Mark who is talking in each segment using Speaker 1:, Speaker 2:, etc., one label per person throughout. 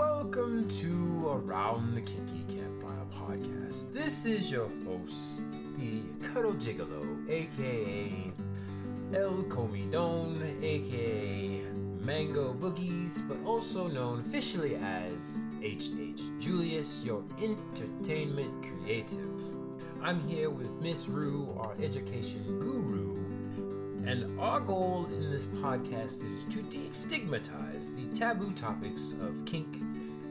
Speaker 1: Welcome to Around the Kinky Campfire podcast. This is your host, the Cuddle Gigolo, aka El Comidon, aka Mango Boogies, but also known officially as HH Julius, your entertainment creative. I'm here with Miss Rue, our education guru, and our goal in this podcast is to destigmatize the taboo topics of kink,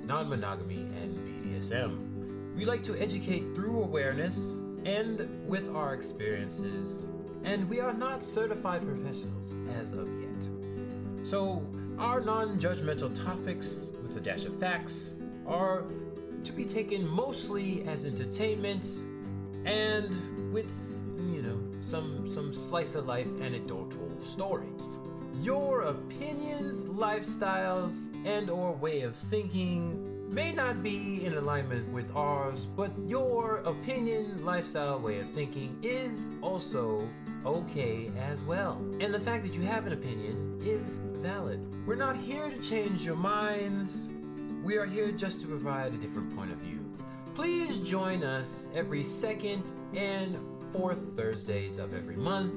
Speaker 1: non-monogamy, and BDSM. We like to educate through awareness and with our experiences, and we are not certified professionals as of yet. So our non-judgmental topics, with a dash of facts, are to be taken mostly as entertainment and with, some slice of life anecdotal stories. Your opinions, lifestyles, and or way of thinking may not be in alignment with ours, but your opinion, lifestyle, way of thinking is also okay as well. And the fact that you have an opinion is valid. We're not here to change your minds. We are here just to provide a different point of view. Please join us every second and fourth Thursdays of every month,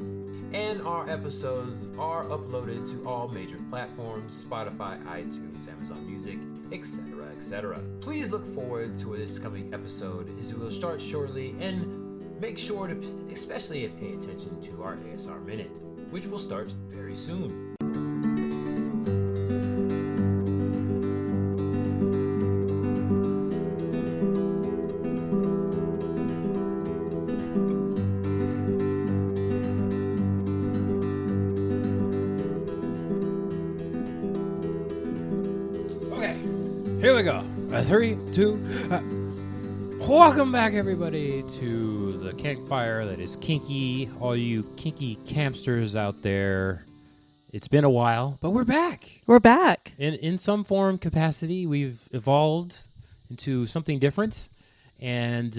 Speaker 1: and our episodes are uploaded to all major platforms: Spotify, iTunes, Amazon Music, etc., etc. Please look forward to this coming episode, as we will start shortly, and make sure to especially pay attention to our ASR Minute, which will start very soon.
Speaker 2: Here we go. 3, 2. Welcome back, everybody, to the campfire that is kinky. All you kinky campsters out there. It's been a while, but we're back.
Speaker 3: We're back.
Speaker 2: In some form, capacity, we've evolved into something different, and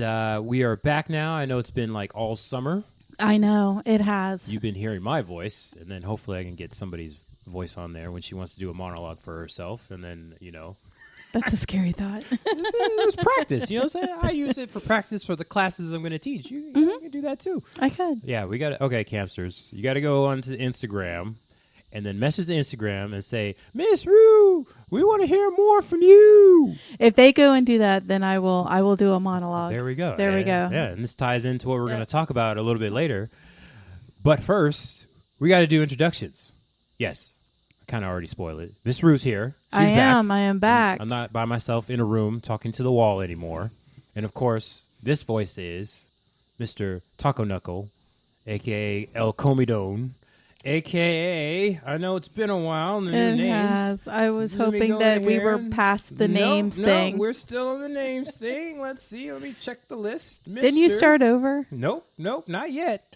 Speaker 2: we are back now. I know it's been like all summer.
Speaker 3: I know, it has.
Speaker 2: You've been hearing my voice, and then hopefully I can get somebody's voice on there when she wants to do a monologue for herself, and then,
Speaker 3: That's a scary thought.
Speaker 2: It's practice, you know what I'm saying? I use it for practice for the classes I'm going to teach. You can do that too.
Speaker 3: I could.
Speaker 2: Yeah, we got to, okay, campsters. You got to go onto Instagram and then message the Instagram and say, Miss Rue, we want to hear more from you.
Speaker 3: If they go and do that, then I will do a monologue.
Speaker 2: There we go.
Speaker 3: There we go.
Speaker 2: Yeah, and this ties into what we're going to talk about a little bit later. But first, we got to do introductions. Yes. Kind of already spoiled it. Miss Rue's here. She's back.
Speaker 3: I am back.
Speaker 2: I'm not by myself in a room talking to the wall anymore. And of course, this voice is Mr. Taco Knuckle, a.k.a. El Comidon, a.k.a. I know it's been a while. The new
Speaker 3: It
Speaker 2: names.
Speaker 3: has. I was hoping that we were past the names thing.
Speaker 2: No, we're still on the names thing. Let's see. Let me check the list.
Speaker 3: Didn't you start over?
Speaker 2: Nope, not yet.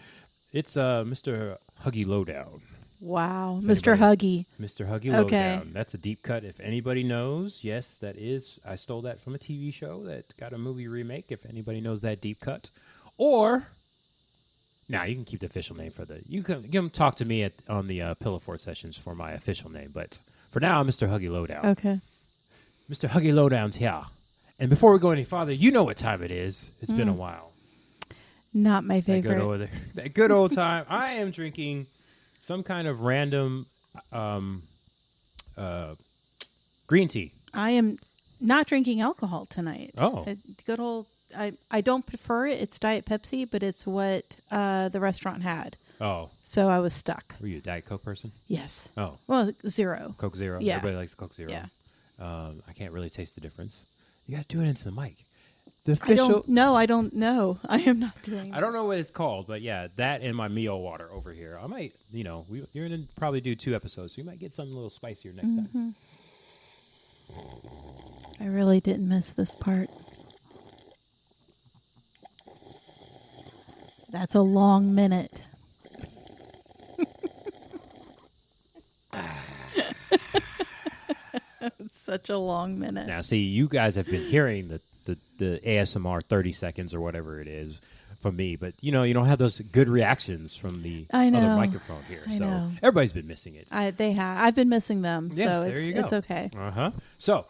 Speaker 2: It's Mr. Huggy Lowdown.
Speaker 3: Wow, Mr. Huggy.
Speaker 2: Mr. Huggy Lowdown. That's a deep cut. If anybody knows, yes, that is. I stole that from a TV show that got a movie remake. If anybody knows that deep cut, or now you can keep the official name for the. You can talk to me on the Pillow Fort sessions for my official name. But for now, Mr. Huggy Lowdown.
Speaker 3: Okay.
Speaker 2: Mr. Huggy Lowdown's here. And before we go any farther, you know what time it is. It's been a while.
Speaker 3: Not my favorite.
Speaker 2: That good old time. I am drinking some kind of random green tea.
Speaker 3: I am not drinking alcohol tonight.
Speaker 2: Oh.
Speaker 3: Good old, I don't prefer it. It's Diet Pepsi, but it's what the restaurant had.
Speaker 2: Oh.
Speaker 3: So I was stuck.
Speaker 2: Were you a Diet Coke person?
Speaker 3: Yes.
Speaker 2: Oh.
Speaker 3: Well, zero.
Speaker 2: Coke Zero?
Speaker 3: Yeah.
Speaker 2: Everybody likes Coke Zero.
Speaker 3: Yeah.
Speaker 2: I can't really taste the difference. You got to do it into the mic. The official.
Speaker 3: I don't know. I am not doing
Speaker 2: I don't know what it's called, but yeah, that and my Mio water over here. I might, you're going to probably do 2 episodes, so you might get something a little spicier next time.
Speaker 3: I really didn't miss this part. That's a long minute. It's such a long minute.
Speaker 2: Now, see, you guys have been hearing the ASMR 30 seconds or whatever it is from me, but you don't have those good reactions from the other microphone here.
Speaker 3: I
Speaker 2: so
Speaker 3: know.
Speaker 2: everybody's been missing it.
Speaker 3: They have. I've been missing them.
Speaker 2: Yes,
Speaker 3: so
Speaker 2: there you go.
Speaker 3: it's okay.
Speaker 2: So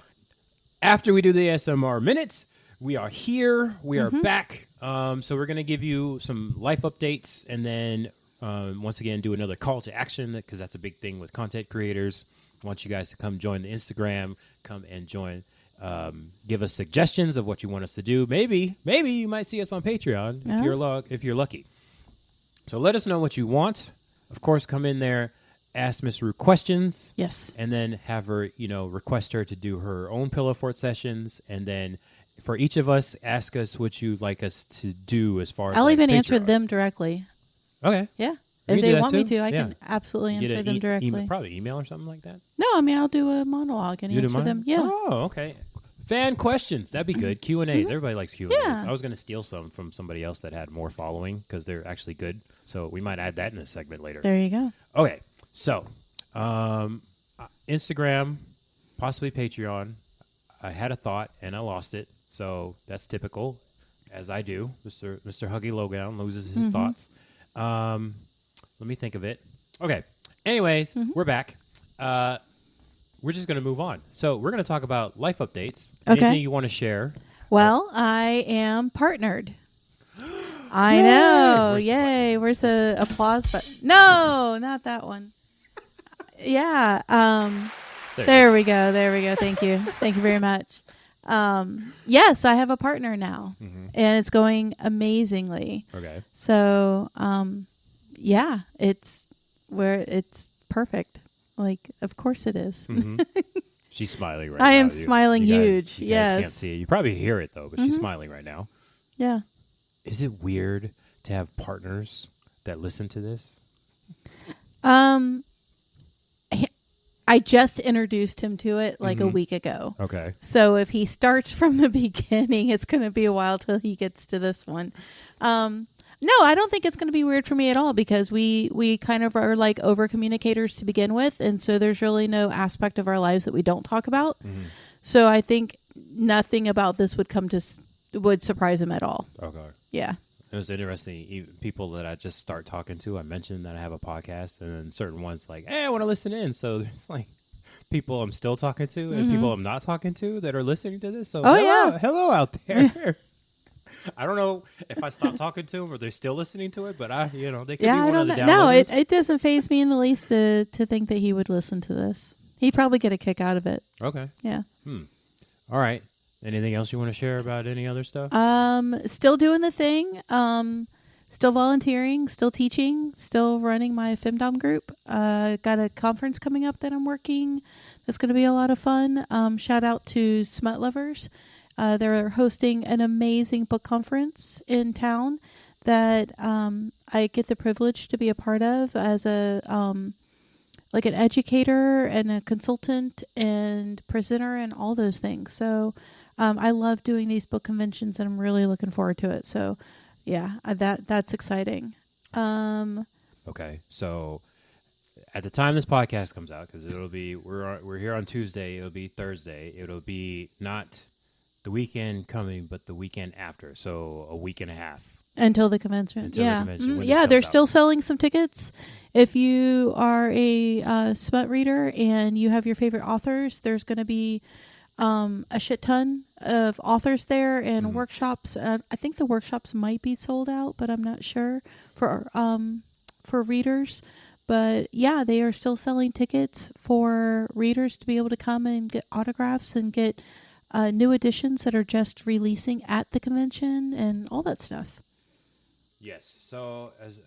Speaker 2: after we do the ASMR minutes, we are here. We are back. So we're going to give you some life updates and then once again do another call to action because that's a big thing with content creators. I want you guys to come join the Instagram, come and join. Give us suggestions of what you want us to do. Maybe you might see us on Patreon if you're lucky. So let us know what you want. Of course, come in there, ask Miss Rue questions.
Speaker 3: Yes.
Speaker 2: And then have her, request her to do her own pillow fort sessions. And then for each of us, ask us what you'd like us to do as far as
Speaker 3: I'll even
Speaker 2: Patreon.
Speaker 3: answer them directly.
Speaker 2: Okay.
Speaker 3: Yeah.
Speaker 2: You
Speaker 3: If
Speaker 2: can do
Speaker 3: they
Speaker 2: that
Speaker 3: want me
Speaker 2: too.
Speaker 3: to, I can absolutely answer them directly.
Speaker 2: Probably email or something like that.
Speaker 3: No, I mean, I'll do a monologue and answer them. Yeah.
Speaker 2: Oh, okay. Fan questions. That'd be good. Q&As. Everybody likes Q&As.
Speaker 3: Yeah.
Speaker 2: I was going to steal some from somebody else that had more following because they're actually good. So we might add that in a segment later.
Speaker 3: There you go.
Speaker 2: Okay. So Instagram, possibly Patreon. I had a thought and I lost it. So that's typical, as I do. Mr. Huggy Lowdown loses his thoughts. Let me think of it. Okay. Anyways, we're back. We're just going to move on. So we're going to talk about life updates.
Speaker 3: Okay.
Speaker 2: Anything you want to share?
Speaker 3: Well, I am partnered. I know.
Speaker 2: Where's the
Speaker 3: Yay. Where's the applause button? No, not that one. Yeah. There we go. Thank you. Thank you very much. Yes, I have a partner now, and it's going amazingly.
Speaker 2: Okay.
Speaker 3: So, yeah, it's perfect. Like, of course it is.
Speaker 2: She's smiling right now.
Speaker 3: I am smiling huge.
Speaker 2: You
Speaker 3: yes.
Speaker 2: guys can't see it. You probably hear it, though, but she's smiling right now.
Speaker 3: Yeah.
Speaker 2: Is it weird to have partners that listen to this?
Speaker 3: I just introduced him to it like a week ago.
Speaker 2: Okay.
Speaker 3: So if he starts from the beginning, it's going to be a while till he gets to this one. No, I don't think it's going to be weird for me at all because we kind of are like over communicators to begin with. And so there's really no aspect of our lives that we don't talk about. So I think nothing about this would surprise him at all.
Speaker 2: Okay.
Speaker 3: Yeah.
Speaker 2: It was interesting. Even people that I just start talking to, I mentioned that I have a podcast, and then certain ones like, hey, I want to listen in. So there's like people I'm still talking to and people I'm not talking to that are listening to this. So hello out there. I don't know if I stop talking to them or they're still listening to it, but they could be one of the downloaders.
Speaker 3: No, it doesn't faze me in the least to think that he would listen to this. He'd probably get a kick out of it.
Speaker 2: Okay.
Speaker 3: Yeah.
Speaker 2: All right. Anything else you want to share about any other stuff?
Speaker 3: Still doing the thing. Still volunteering, still teaching, still running my femdom group. Got a conference coming up that I'm working. That's going to be a lot of fun. Shout out to Smut Lovers. They're hosting an amazing book conference in town that I get the privilege to be a part of as a like an educator and a consultant and presenter and all those things. So I love doing these book conventions and I'm really looking forward to it. So yeah, that's exciting.
Speaker 2: Okay. So at the time this podcast comes out, because it'll be, we're here on Tuesday, it'll be Thursday. It'll be not the weekend coming, but the weekend after. So a week and a half.
Speaker 3: Until the convention.
Speaker 2: Until the convention.
Speaker 3: Yeah, they're still selling some tickets. If you are a smut reader and you have your favorite authors, there's going to be a shit ton of authors there and workshops. I think the workshops might be sold out, but I'm not sure for readers. But yeah, they are still selling tickets for readers to be able to come and get autographs and get new editions that are just releasing at the convention and all that stuff.
Speaker 2: Yes. So as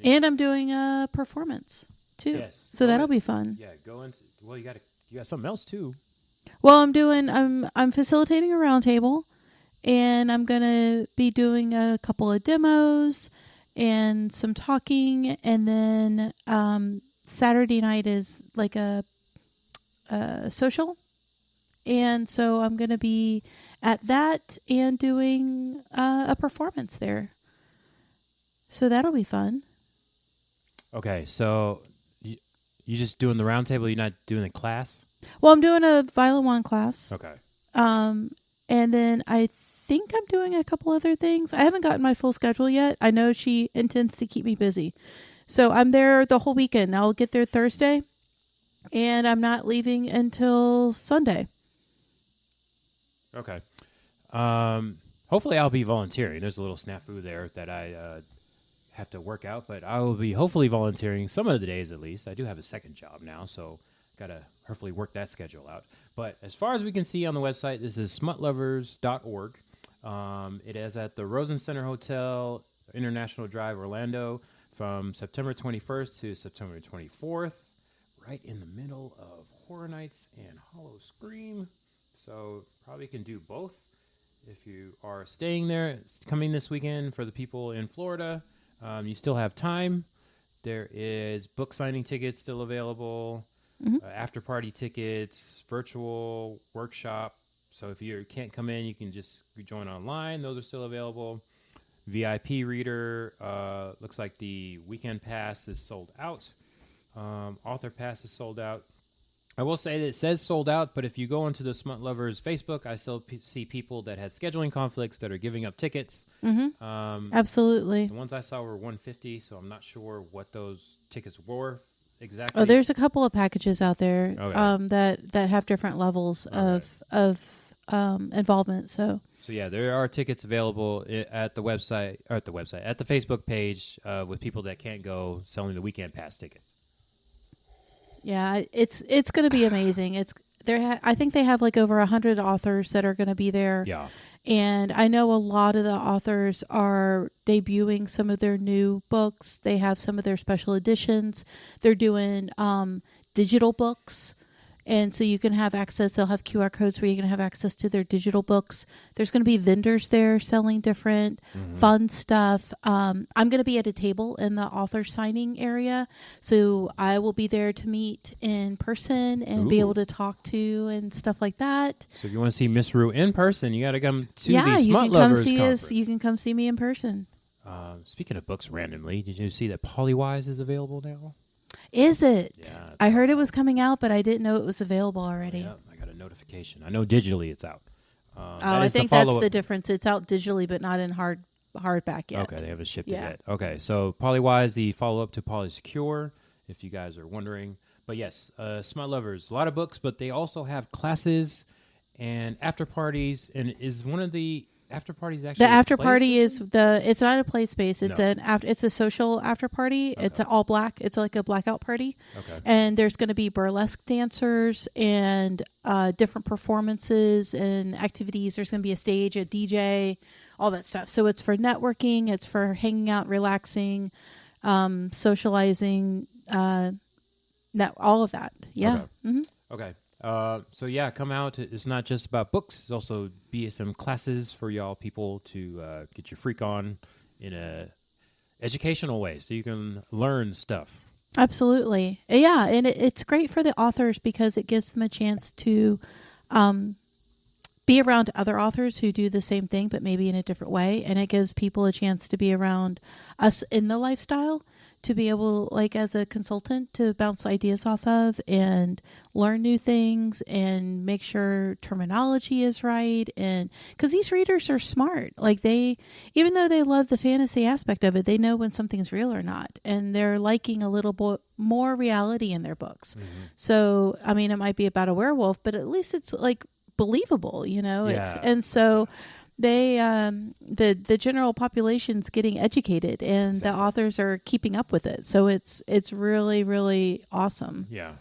Speaker 3: and I'm doing a performance too.
Speaker 2: Yes.
Speaker 3: So that'll be fun.
Speaker 2: Yeah. Well, you got something else too.
Speaker 3: Well, I'm facilitating a roundtable, and I'm gonna be doing a couple of demos and some talking, and then Saturday night is like a social, and so I'm gonna be at that and doing a performance there. So that'll be fun. Okay,
Speaker 2: so you just doing the roundtable? You're not doing the class?
Speaker 3: Well, I'm doing a Violent Wand class.
Speaker 2: Okay.
Speaker 3: And then I think I'm doing a couple other things. I haven't gotten my full schedule yet. I know she intends to keep me busy. So I'm there the whole weekend. I'll get there Thursday, and I'm not leaving until Sunday.
Speaker 2: Okay. Hopefully I'll be volunteering. There's a little snafu there that I have to work out, but I will be hopefully volunteering some of the days at least. I do have a second job now, so got to hopefully work that schedule out. But as far as we can see on the website, this is smutlovers.org. It is at the Rosen Center Hotel, International Drive, Orlando, from September 21st to September 24th, right in the middle of Horror Nights and Hollow Scream. So probably can do both. If you are staying there, it's coming this weekend for the people in Florida. You still have time. There is book signing tickets still available, after party tickets, virtual workshop. So if you can't come in, you can just join online. Those are still available. VIP reader. Looks like the weekend pass is sold out. Author pass is sold out. I will say that it says sold out, but if you go onto the Smut Lovers Facebook, I still see people that had scheduling conflicts that are giving up tickets.
Speaker 3: Absolutely.
Speaker 2: The ones I saw were $150, so I'm not sure what those tickets were exactly.
Speaker 3: Oh, there's a couple of packages out there that have different levels of involvement. So
Speaker 2: yeah, there are tickets available at the website, or at the Facebook page with people that can't go, selling the weekend pass tickets.
Speaker 3: Yeah, it's going to be amazing. I think they have like over 100 authors that are going to be there.
Speaker 2: Yeah.
Speaker 3: And I know a lot of the authors are debuting some of their new books. They have some of their special editions. They're doing digital books. And so you can have access. They'll have QR codes where you can have access to their digital books. There's going to be vendors there selling different fun stuff. I'm going to be at a table in the author signing area. So I will be there to meet in person and be able to talk to and stuff like that.
Speaker 2: So if you want to see Miss Rue in person, you got to come to the
Speaker 3: you
Speaker 2: Smut
Speaker 3: can
Speaker 2: Lovers
Speaker 3: come see
Speaker 2: conference.
Speaker 3: us. You can come see me in person.
Speaker 2: Speaking of books randomly, did you see that Polywise is available now?
Speaker 3: Is it?
Speaker 2: Yeah,
Speaker 3: I heard it was coming out, but I didn't know it was available already.
Speaker 2: Yeah, I got a notification. I know digitally it's out.
Speaker 3: I think that's the difference. It's out digitally, but not in hardback yet.
Speaker 2: Okay, they haven't shipped it yet. Okay, so Polywise, the follow-up to Polysecure, if you guys are wondering. But yes, Smut Lovers, a lot of books, but they also have classes and after parties. And is one of the after parties actually
Speaker 3: the after party is it's not a play space. It's it's a social after party. Okay. It's all black. It's like a blackout party.
Speaker 2: Okay.
Speaker 3: And there's going to be burlesque dancers and different performances and activities. There's going to be a stage, a DJ, all that stuff. So it's for networking. It's for hanging out, relaxing, socializing, all of that. Yeah.
Speaker 2: Okay. Mm-hmm. Okay. So yeah, come out. It's not just about books. It's also BDSM classes for y'all people to get your freak on in a educational way, so you can learn stuff.
Speaker 3: Absolutely, yeah, and it's great for the authors because it gives them a chance to be around other authors who do the same thing, but maybe in a different way, and it gives people a chance to be around us in the lifestyle, to be able, like as a consultant, to bounce ideas off of and learn new things and make sure terminology is right. And because these readers are smart, like even though they love the fantasy aspect of it, they know when something's real or not, and they're liking a little more reality in their books. Mm-hmm. So, I mean, it might be about a werewolf, but at least it's like believable, you know. Yeah, they the general population's getting educated, and the authors are keeping up with it. So it's really, really awesome.
Speaker 2: Yeah.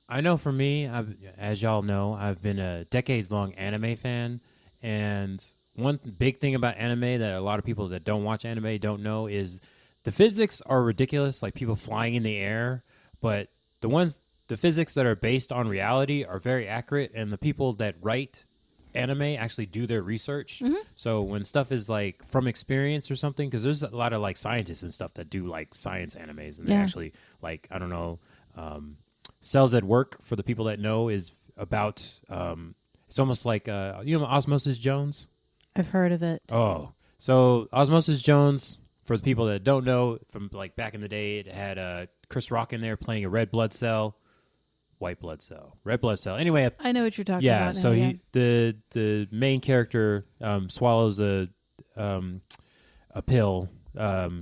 Speaker 2: I know for me, as y'all know, I've been a decades-long anime fan, and one big thing about anime that a lot of people that don't watch anime don't know is the physics are ridiculous, like people flying in the air, but the physics that are based on reality are very accurate, and the people that write anime actually do their research. Mm-hmm. So when stuff is like from experience or something, because there's a lot of like scientists and stuff that do like science animes, and they actually like, I don't know, Cells at Work, for the people that know, is about it's almost like Osmosis Jones.
Speaker 3: I've heard of it.
Speaker 2: Oh, so Osmosis Jones, for the people that don't know, from like back in the day, it had Chris Rock in there playing a red blood cell, white blood cell, red blood cell. Anyway,
Speaker 3: I know what you're talking about.
Speaker 2: Yeah, so the main character swallows a pill,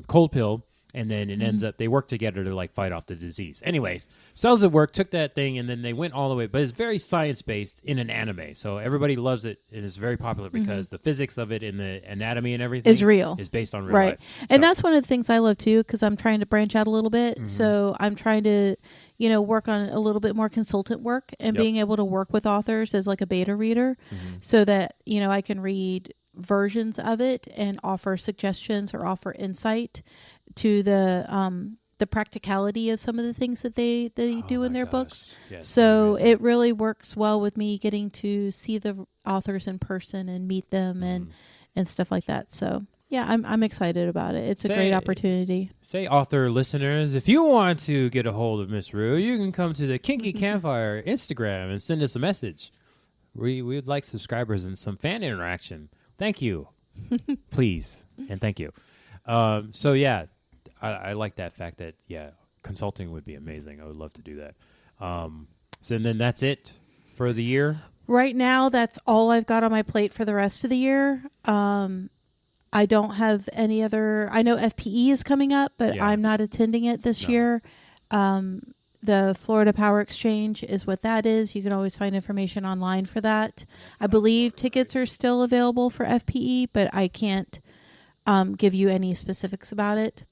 Speaker 2: cold pill, And then it ends up, they work together to like fight off the disease. Anyways, Cells at Work took that thing and then they went all the way, but it's very science-based in an anime. So everybody loves it and it's very popular because the physics of it and the anatomy and everything
Speaker 3: is real.
Speaker 2: Is based on real
Speaker 3: right.
Speaker 2: life.
Speaker 3: And that's one of the things I love too, because I'm trying to branch out a little bit. So I'm trying to, work on a little bit more consultant work and being able to work with authors as like a beta reader so that, I can read versions of it and offer suggestions or offer insight to the practicality of some of the things that they do in their books.
Speaker 2: Yes,
Speaker 3: so it really works well with me getting to see the authors in person and meet them and stuff like that. So yeah, I'm excited about it. It's a great opportunity.
Speaker 2: Say, author listeners, if you want to get a hold of Miss Rue, you can come to the Kinky Campfire Instagram and send us a message. We would like subscribers and some fan interaction. Thank you. Please. And thank you. So yeah, I like that fact that, consulting would be amazing. I would love to do that. So then that's it for the year?
Speaker 3: Right now, that's all I've got on my plate for the rest of the year. I don't have any other... I know FPE is coming up, but I'm not attending it this year. The Florida Power Exchange is what that is. You can always find information online for that. I believe tickets are still available for FPE, but I can't give you any specifics about it.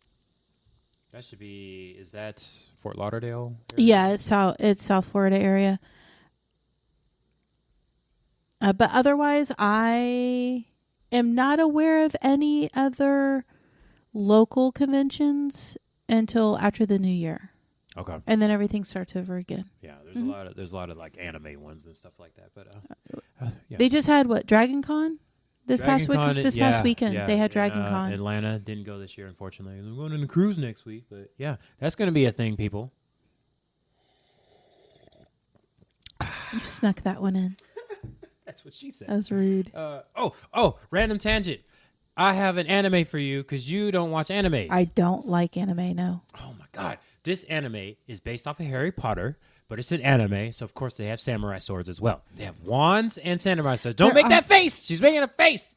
Speaker 2: That should be... Is that Fort Lauderdale area?
Speaker 3: Yeah, it's South Florida area. But otherwise, I am not aware of any other local conventions until after the new year.
Speaker 2: Okay.
Speaker 3: And then everything starts over again.
Speaker 2: Yeah, there's a lot of like anime ones and stuff like that. But
Speaker 3: they just had Dragon Con past weekend.
Speaker 2: Yeah,
Speaker 3: they had Dragon Con.
Speaker 2: Atlanta didn't go this year, unfortunately. I'm going on a cruise next week, but yeah, that's going to be a thing, people.
Speaker 3: You snuck that one in.
Speaker 2: That's what she said.
Speaker 3: That was rude.
Speaker 2: Random tangent. I have an anime for you because you don't watch animes.
Speaker 3: I don't like anime, no.
Speaker 2: Oh my God. This anime is based off of Harry Potter, but it's an anime, so of course they have samurai swords as well. They have wands and samurai swords. Don't make that face! She's making a face!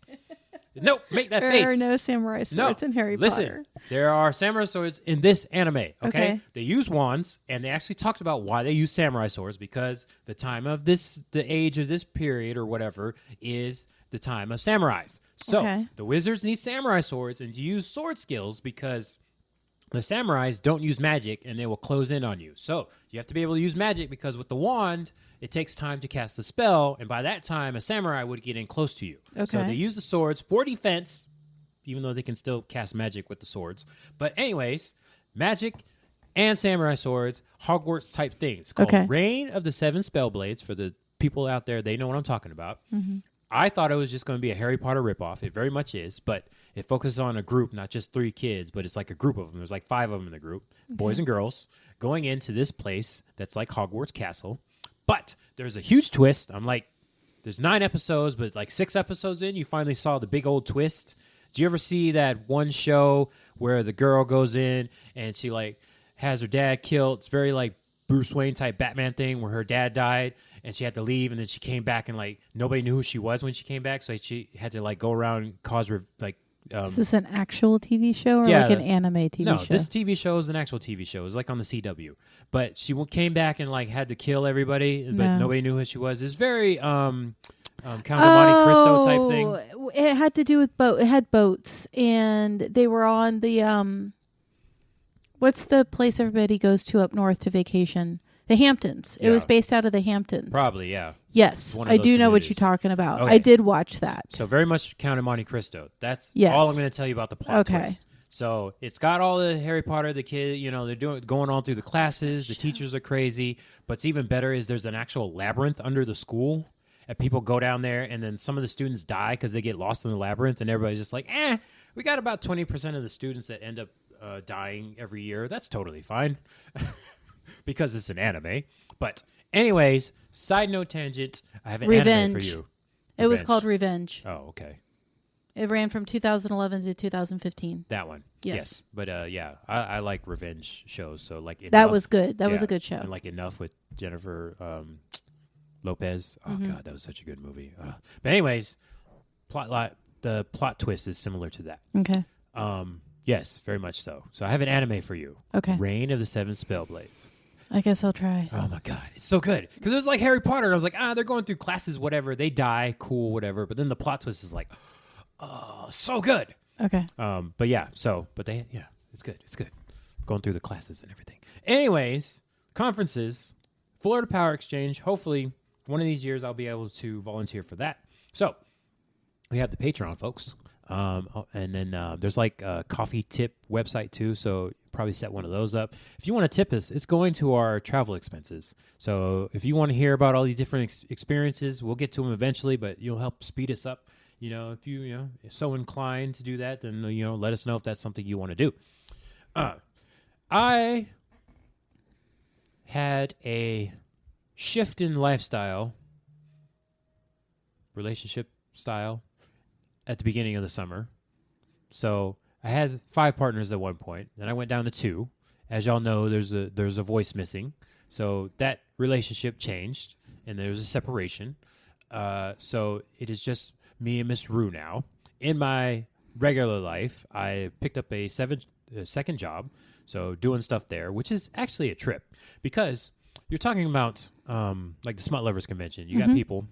Speaker 2: No, make that face.
Speaker 3: There are no samurai swords in Harry Potter.
Speaker 2: There are samurai swords in this anime, okay? They use wands, and they actually talked about why they use samurai swords, because the time of the age of this period or whatever is the time of samurais. So the wizards need samurai swords and to use sword skills because the samurais don't use magic and they will close in on you. So you have to be able to use magic because with the wand, it takes time to cast the spell. And by that time, a samurai would get in close to you. So they use the swords for defense, even though they can still cast magic with the swords. But anyways, magic and samurai swords, Hogwarts type things. It's called Reign of the Seven Spellblades. For the people out there, they know what I'm talking about. I thought it was just going to be a Harry Potter ripoff. It very much is, but it focuses on a group, not just 3 kids, but it's like a group of them. There's like 5 of them in the group, boys and girls, going into this place that's like Hogwarts Castle. But there's a huge twist. I'm like, there's 9 episodes, but like 6 episodes in, you finally saw the big old twist. Do you ever see that one show where the girl goes in and she like has her dad killed? It's very like Bruce Wayne type Batman thing where her dad died and she had to leave and then she came back and like nobody knew who she was when she came back, so she had to like go around and cause like
Speaker 3: is this an actual TV show or like an anime TV show?
Speaker 2: No, this TV show is an actual TV show. It's like on the CW. But she came back and like had to kill everybody, but nobody knew who she was. It's very Count of Monte Cristo type thing.
Speaker 3: It had to do with boat. It had boats and they were on the what's the place everybody goes to up north to vacation? The Hamptons. It was based out of the Hamptons.
Speaker 2: Probably, yeah.
Speaker 3: Yes, I do know what you're talking about.
Speaker 2: Okay.
Speaker 3: I did watch that.
Speaker 2: So very much Count of Monte Cristo. That's all I'm going to tell you about the plot twist. So it's got all the Harry Potter, the kid, they're going on through the classes. The teachers are crazy. But it's even better is there's an actual labyrinth under the school. And people go down there, and then some of the students die because they get lost in the labyrinth. And everybody's just like, we got about 20% of the students that end up dying every year. That's totally fine. Because it's an anime. But anyways, side note tangent, I have an anime for you.
Speaker 3: It was called Revenge.
Speaker 2: Oh, okay.
Speaker 3: It ran from 2011 to 2015.
Speaker 2: That one. Yes. But I like revenge shows. So like Enough,
Speaker 3: that was good. That was a good show.
Speaker 2: And like Enough with Jennifer Lopez. Oh God, that was such a good movie. But anyways, the plot twist is similar to that.
Speaker 3: Okay.
Speaker 2: Yes, very much so. So I have an anime for you.
Speaker 3: Okay.
Speaker 2: Reign of the Seven Spellblades.
Speaker 3: I guess I'll try.
Speaker 2: Oh my God, it's so good. Because it was like Harry Potter. I was like, they're going through classes, whatever. They die, cool, whatever. But then the plot twist is like, oh, so good.
Speaker 3: Okay.
Speaker 2: But it's good. It's good. Going through the classes and everything. Anyways, conferences, Florida Power Exchange. Hopefully, one of these years I'll be able to volunteer for that. So we have the Patreon, folks. And then there's like a coffee tip website too, so probably set one of those up. If you want to tip us, it's going to our travel expenses. So if you want to hear about all these different experiences, we'll get to them eventually, but you'll help speed us up. If you're so inclined to do that, then let us know if that's something you want to do. I had a shift in lifestyle, relationship style, at the beginning of the summer. So I had 5 partners at one point, then I went down to 2. As y'all know, there's a voice missing. So that relationship changed, and there's a separation. So it is just me and Miss Rue now. In my regular life, I picked up a second job, so doing stuff there, which is actually a trip, because you're talking about like the Smut Lovers Convention. You got people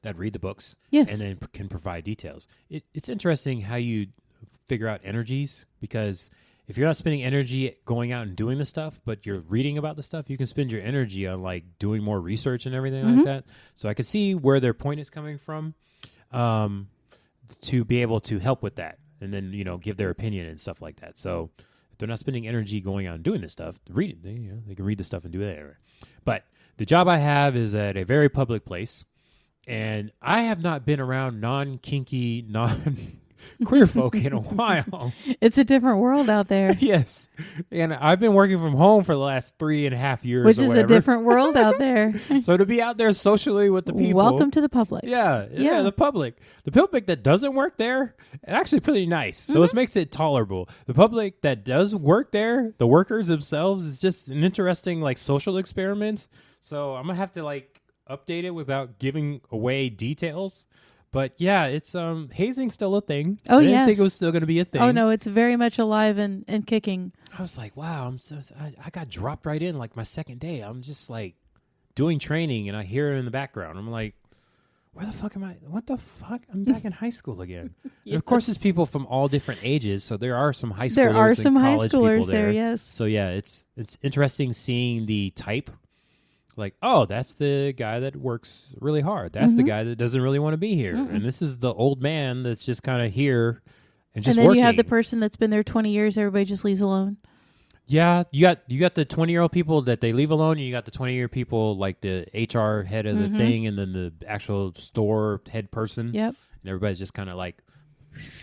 Speaker 2: that read the books,
Speaker 3: yes,
Speaker 2: and then can provide details. It's interesting how you figure out energies, because if you're not spending energy going out and doing the stuff, but you're reading about the stuff, you can spend your energy on like doing more research and everything like that. So I can see where their point is coming from, to be able to help with that, and then give their opinion and stuff like that. So if they're not spending energy going out and doing this stuff, they can read the stuff and do that. But the job I have is at a very public place. And I have not been around non-kinky, non-queer folk in a while.
Speaker 3: It's a different world out there.
Speaker 2: Yes. And I've been working from home for the last 3.5 years.
Speaker 3: Which is a different world out there.
Speaker 2: So to be out there socially with the people.
Speaker 3: Welcome to the public.
Speaker 2: Yeah, the public. The public that doesn't work there, actually pretty nice. So it makes it tolerable. The public that does work there, the workers themselves, is just an interesting like social experiment. So I'm going to have to like update it without giving away details. But yeah, it's hazing's still a thing.
Speaker 3: Oh,
Speaker 2: I didn't think it was still going to be a thing.
Speaker 3: Oh no, it's very much alive and kicking.
Speaker 2: I was like, wow, I got dropped right in like my second day. I'm just like doing training and I hear it in the background. I'm like, where the fuck am I? What the fuck? I'm back in high school again. Yes. And of course, it's people from all different ages. So there are some high schoolers.
Speaker 3: There are some high schoolers
Speaker 2: there.
Speaker 3: Yes.
Speaker 2: So yeah, it's interesting seeing the type. Like, oh, that's the guy that works really hard. That's the guy that doesn't really want to be here. And this is the old man that's just kind of here and just
Speaker 3: working. And then
Speaker 2: working.
Speaker 3: you have the person that's been there 20 years. Everybody just leaves alone.
Speaker 2: Yeah, you got the 20-year-old people that they leave alone, and you got the 20-year people like the HR head of the thing, and then the actual store head person.
Speaker 3: Yep.
Speaker 2: And everybody's just kind of like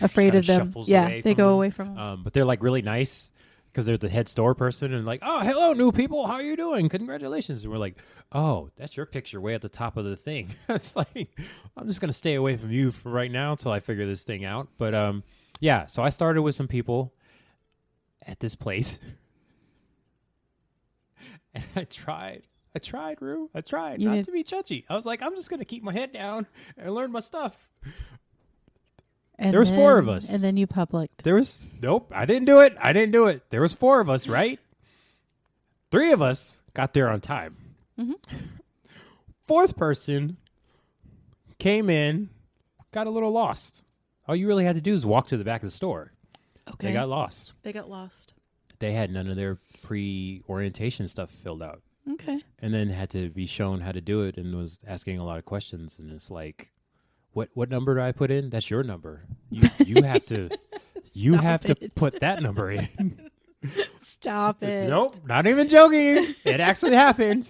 Speaker 3: afraid of them. Yeah, they go away from
Speaker 2: them. But they're like really nice. Because they're the head store person and like, oh, hello, new people. How are you doing? Congratulations. And we're like, oh, that's your picture way at the top of the thing. It's like, I'm just going to stay away from you for right now until I figure this thing out. But yeah, so I started with some people at this place. And I tried, Rue. I tried not to be judgy. I was like, I'm just going to keep my head down and learn my stuff.
Speaker 3: And
Speaker 2: there was 4 of us.
Speaker 3: And then you publicked.
Speaker 2: Nope, I didn't do it. There was 4 of us, right? 3 of us got there on time. 4th person came in, got a little lost. All you really had to do is walk to the back of the store. Okay. They got lost. They had none of their pre-orientation stuff filled out.
Speaker 3: Okay.
Speaker 2: And then had to be shown how to do it and was asking a lot of questions. And it's like, what number do I put in? That's your number. You have to put that number in.
Speaker 3: Stop it.
Speaker 2: Nope, not even joking. It actually happened.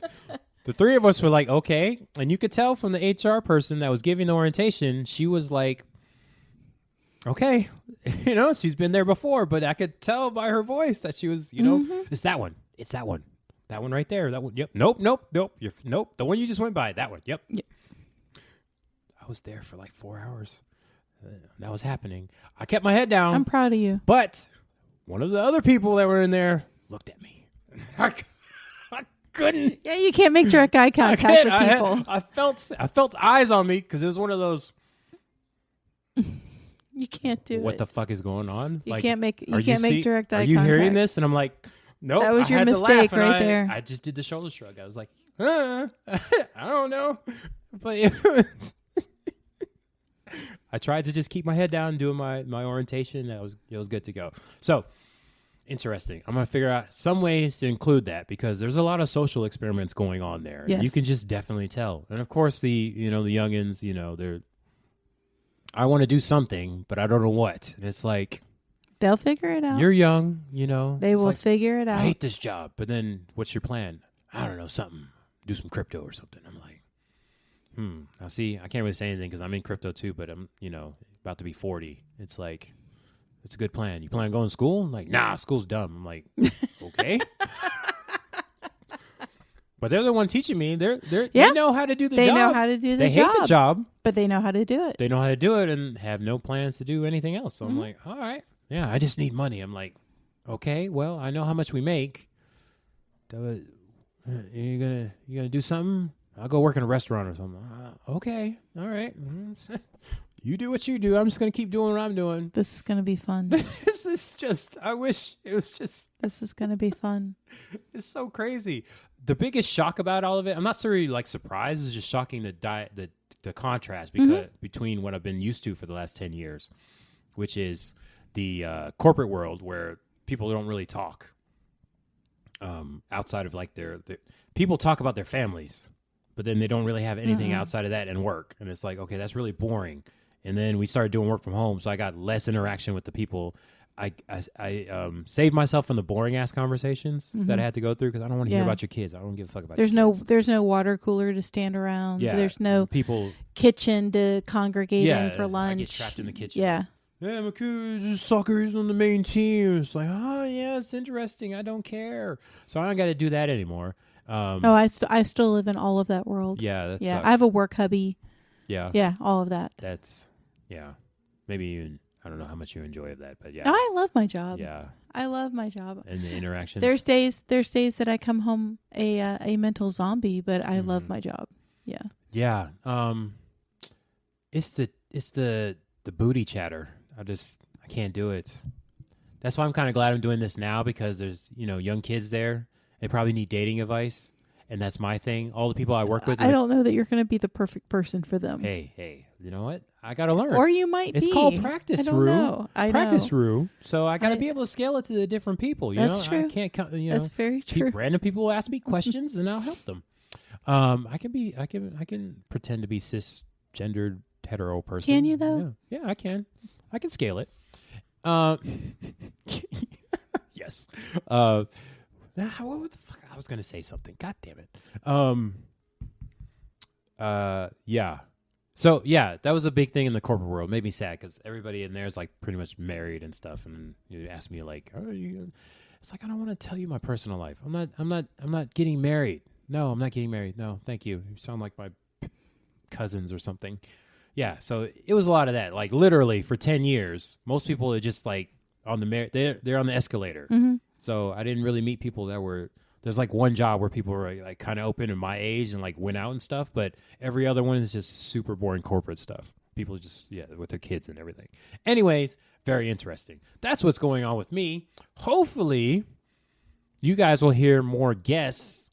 Speaker 2: The 3 of us were like, okay. And you could tell from the HR person that was giving the orientation, she was like, okay. She's been there before, but I could tell by her voice that she was, it's that one. It's that one. That one right there. That one. Yep. Nope. Nope. The one you just went by. That one. Yep. I was there for like 4 hours. That was happening. I kept my head down.
Speaker 3: I'm proud of you.
Speaker 2: But one of the other people that were in there looked at me. I couldn't.
Speaker 3: Yeah, you can't make direct eye contact with people.
Speaker 2: I felt eyes on me because it was one of those.
Speaker 3: You can't do
Speaker 2: what
Speaker 3: it.
Speaker 2: the fuck is going on?
Speaker 3: You
Speaker 2: like,
Speaker 3: can't make direct eye
Speaker 2: contact. Are you hearing this? And I'm like, nope.
Speaker 3: That was
Speaker 2: I
Speaker 3: your
Speaker 2: had to
Speaker 3: mistake
Speaker 2: laugh, and
Speaker 3: right there.
Speaker 2: I just did the shoulder shrug. I was like, I don't know. But it was I tried to just keep my head down, doing my orientation. It was good to go. So interesting. I'm going to figure out some ways to include that because there's a lot of social experiments going on there.
Speaker 3: Yes.
Speaker 2: You can just definitely tell. And of course the youngins, they're, I want to do something, but I don't know what. And it's like,
Speaker 3: they'll figure it out.
Speaker 2: you're young,
Speaker 3: They will
Speaker 2: like,
Speaker 3: figure it out.
Speaker 2: I hate this job. But then what's your plan? I don't know, something. Do some crypto or something. I'm like, Now, see, I can't really say anything because I'm in crypto too, but I'm, about to be 40. It's like, it's a good plan. You plan on going to school? I'm like, nah, school's dumb. I'm like, okay. But they're the one teaching me. They know how to do the job.
Speaker 3: They know how to do the job.
Speaker 2: They hate the job.
Speaker 3: But they know how to do it.
Speaker 2: They know how to do it and have no plans to do anything else. So I'm like, all right. Yeah, I just need money. I'm like, okay, well, I know how much we make. You gonna do something? I'll go work in a restaurant or something. Okay, all right. You do what you do. I'm just gonna keep doing what I'm doing.
Speaker 3: This is gonna be fun.
Speaker 2: This is just. I wish it was just.
Speaker 3: This is gonna be fun.
Speaker 2: It's so crazy. The biggest shock about all of it, I'm not so really surprised. It's just shocking the contrast between what I've been used to for the last 10 years, which is the corporate world where people don't really talk. Outside of their people talk about their families, but then they don't really have anything outside of that and work. And it's like, okay, that's really boring. And then we started doing work from home, so I got less interaction with the people. I saved myself from the boring ass conversations that I had to go through because I don't want to hear about your kids. I don't give a fuck about. There's
Speaker 3: no water cooler to stand around.
Speaker 2: Yeah,
Speaker 3: there's no
Speaker 2: people
Speaker 3: kitchen to congregate in for lunch.
Speaker 2: I get trapped in the kitchen.
Speaker 3: Yeah.
Speaker 2: Yeah, my kids, soccer's on the main team. It's like, oh yeah, it's interesting. I don't care. So I don't got to do that anymore.
Speaker 3: I still live in all of that world.
Speaker 2: Yeah, that
Speaker 3: yeah.
Speaker 2: sucks.
Speaker 3: I have a work hubby.
Speaker 2: Yeah,
Speaker 3: all of that.
Speaker 2: Maybe even I don't know how much you enjoy of that, but yeah.
Speaker 3: I love my job.
Speaker 2: Yeah,
Speaker 3: I love my job.
Speaker 2: And the interactions.
Speaker 3: There's days that I come home a mental zombie, but I love my job. Yeah.
Speaker 2: Yeah. It's the booty chatter. I can't do it. That's why I'm kind of glad I'm doing this now because there's, young kids there. They probably need dating advice. And that's my thing. All the people I work with.
Speaker 3: I don't know that you're going to be the perfect person for them.
Speaker 2: Hey, you know what? I got to learn.
Speaker 3: Or you might
Speaker 2: be. It's called practice, Rue. Practice, Rue. So I got to be able to scale it to the different people.
Speaker 3: That's true.
Speaker 2: I can't,
Speaker 3: that's very true.
Speaker 2: Random people ask me questions and I'll help them. I can pretend to be cisgendered hetero person.
Speaker 3: Can you though?
Speaker 2: Yeah, I can. I can scale it. Yes. What the fuck? I was going to say something. God damn it. Yeah. So, yeah, that was a big thing in the corporate world. Made me sad because everybody in there is pretty much married and stuff. And you ask me it's like, I don't want to tell you my personal life. I'm not getting married. No, I'm not getting married. No, thank you. You sound like my cousins or something. Yeah, so it was a lot of that. Literally for 10 years, most people are just on the they're on the escalator. Mm-hmm. So I didn't really meet people that were. There's one job where people were kind of open in my age and went out and stuff, but every other one is just super boring corporate stuff. People just with their kids and everything. Anyways, very interesting. That's what's going on with me. Hopefully, you guys will hear more guests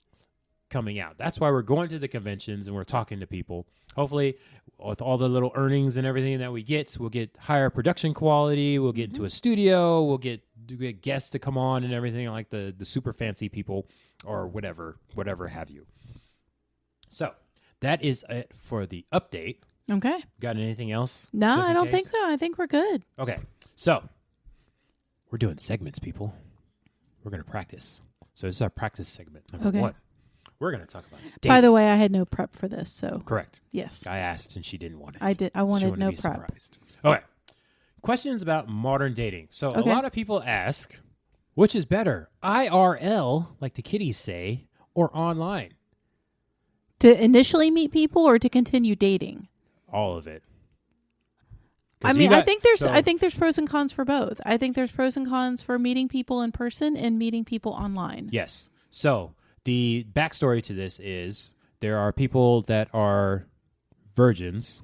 Speaker 2: coming out. That's why we're going to the conventions and we're talking to people. Hopefully, with all the little earnings and everything that we get, we'll get higher production quality. We'll get into a studio. We'll get guests to come on and everything the super fancy people or whatever have you. So that is it for the update.
Speaker 3: Okay.
Speaker 2: Got anything else?
Speaker 3: No, I don't think so. I think we're good.
Speaker 2: Okay. So we're doing segments, people. We're going to practice. So this is our practice segment. Number 1. We're going to talk about dating.
Speaker 3: By the way, I had no prep for this, so.
Speaker 2: Correct.
Speaker 3: Yes.
Speaker 2: I asked and she didn't want it.
Speaker 3: I did. I wanted no prep.
Speaker 2: Surprised. Okay. Questions about modern dating. So a lot of people ask, which is better, IRL, like the kiddies say, or online?
Speaker 3: To initially meet people or to continue dating?
Speaker 2: All of it.
Speaker 3: I think there's pros and cons for both. I think there's pros and cons for meeting people in person and meeting people online.
Speaker 2: Yes. So the backstory to this is there are people that are virgins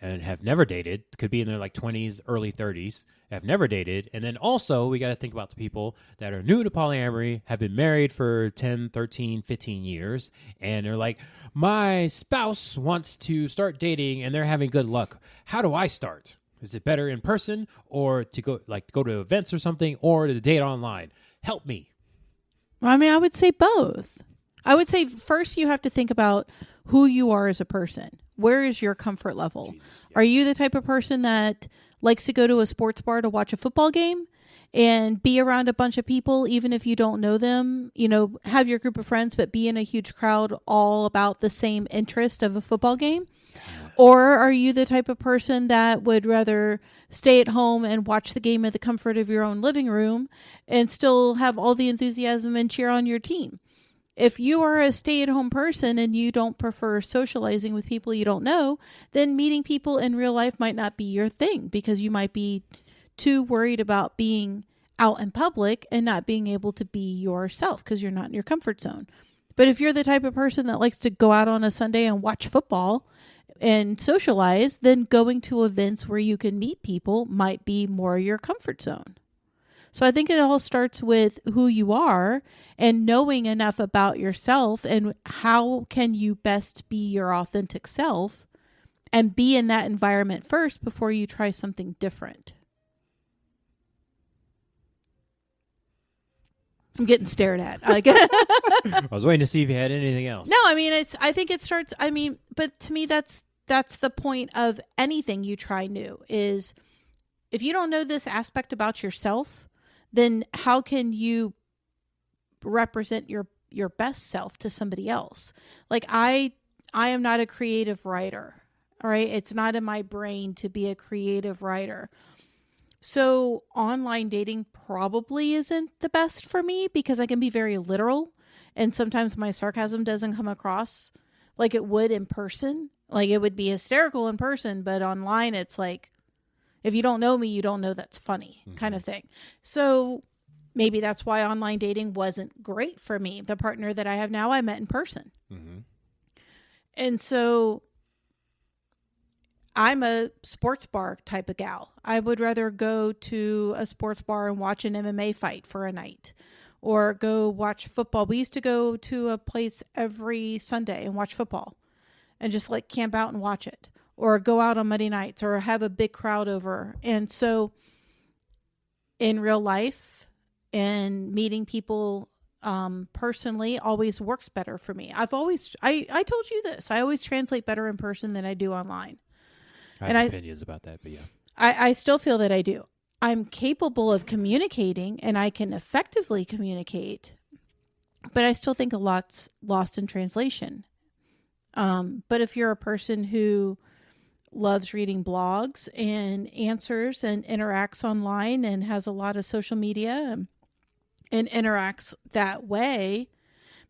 Speaker 2: and have never dated, could be in their like 20s, early 30s, have never dated. And then also we got to think about the people that are new to polyamory, have been married for 10, 13, 15 years. And they're like, my spouse wants to start dating and they're having good luck. How do I start? Is it better in person or to go to events or something, or to date online? Help me.
Speaker 3: I mean, I would say both. I would say first you have to think about who you are as a person. Where is your comfort level?
Speaker 2: Jesus, yeah.
Speaker 3: Are you the type of person that likes to go to a sports bar to watch a football game and be around a bunch of people, even if you don't know them, have your group of friends, but be in a huge crowd all about the same interest of a football game? Or are you the type of person that would rather stay at home and watch the game at the comfort of your own living room and still have all the enthusiasm and cheer on your team? If you are a stay-at-home person and you don't prefer socializing with people you don't know, then meeting people in real life might not be your thing because you might be too worried about being out in public and not being able to be yourself because you're not in your comfort zone. But if you're the type of person that likes to go out on a Sunday and watch football and socialize, then going to events where you can meet people might be more your comfort zone. So I think it all starts with who you are and knowing enough about yourself and how can you best be your authentic self and be in that environment first before you try something different. I'm getting stared at.
Speaker 2: I was waiting to see if you had anything else.
Speaker 3: No, I mean, but to me, that's the point of anything you try new is if you don't know this aspect about yourself, then how can you represent your best self to somebody else? Like I am not a creative writer. All right. It's not in my brain to be a creative writer. So online dating probably isn't the best for me because I can be very literal. And sometimes my sarcasm doesn't come across like it would in person. Like it would be hysterical in person, but online it's like, if you don't know me, you don't know that's funny kind of thing. So maybe that's why online dating wasn't great for me. The partner that I have now, I met in person. Mm-hmm. And so I'm a sports bar type of gal. I would rather go to a sports bar and watch an MMA fight for a night or go watch football. We used to go to a place every Sunday and watch football and just like camp out and watch it. Or go out on Monday nights or have a big crowd over. And so in real life and meeting people personally always works better for me. I told you this. I always translate better in person than I do online.
Speaker 2: I have opinions about that, but yeah.
Speaker 3: I still feel that I do. I'm capable of communicating and I can effectively communicate, but I still think a lot's lost in translation. But if you're a person who loves reading blogs and answers and interacts online and has a lot of social media and interacts that way,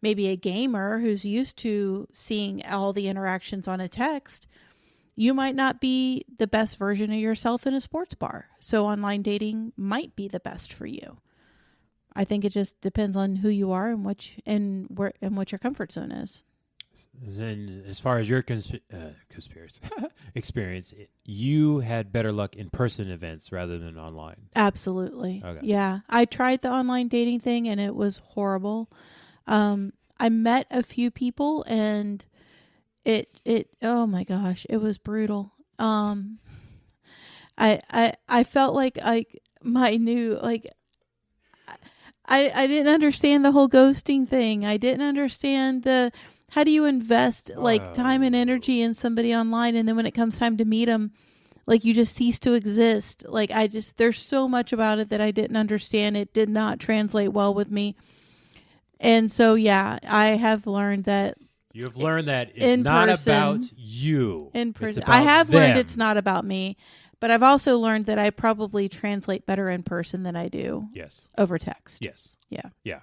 Speaker 3: maybe a gamer who's used to seeing all the interactions on a text, you might not be the best version of yourself in a sports bar. So online dating might be the best for you. I think it just depends on who you are and what your comfort zone is.
Speaker 2: Then, as far as your experience, you had better luck in person events rather than online.
Speaker 3: Absolutely.
Speaker 2: Okay.
Speaker 3: Yeah. I tried the online dating thing and it was horrible. I met a few people and it oh my gosh, it was brutal. I felt like I didn't understand the whole ghosting thing. I didn't understand how do you invest time and energy in somebody online, and then when it comes time to meet them, you just cease to exist. There's so much about it that I didn't understand. It did not translate well with me. And so, yeah, I have learned that.
Speaker 2: You have learned that it's not about you.
Speaker 3: In person.
Speaker 2: It's about
Speaker 3: I have
Speaker 2: them.
Speaker 3: learned it's not about me, but I've also learned that I probably translate better in person than I do over text.
Speaker 2: Yes.
Speaker 3: Yeah.
Speaker 2: Yeah.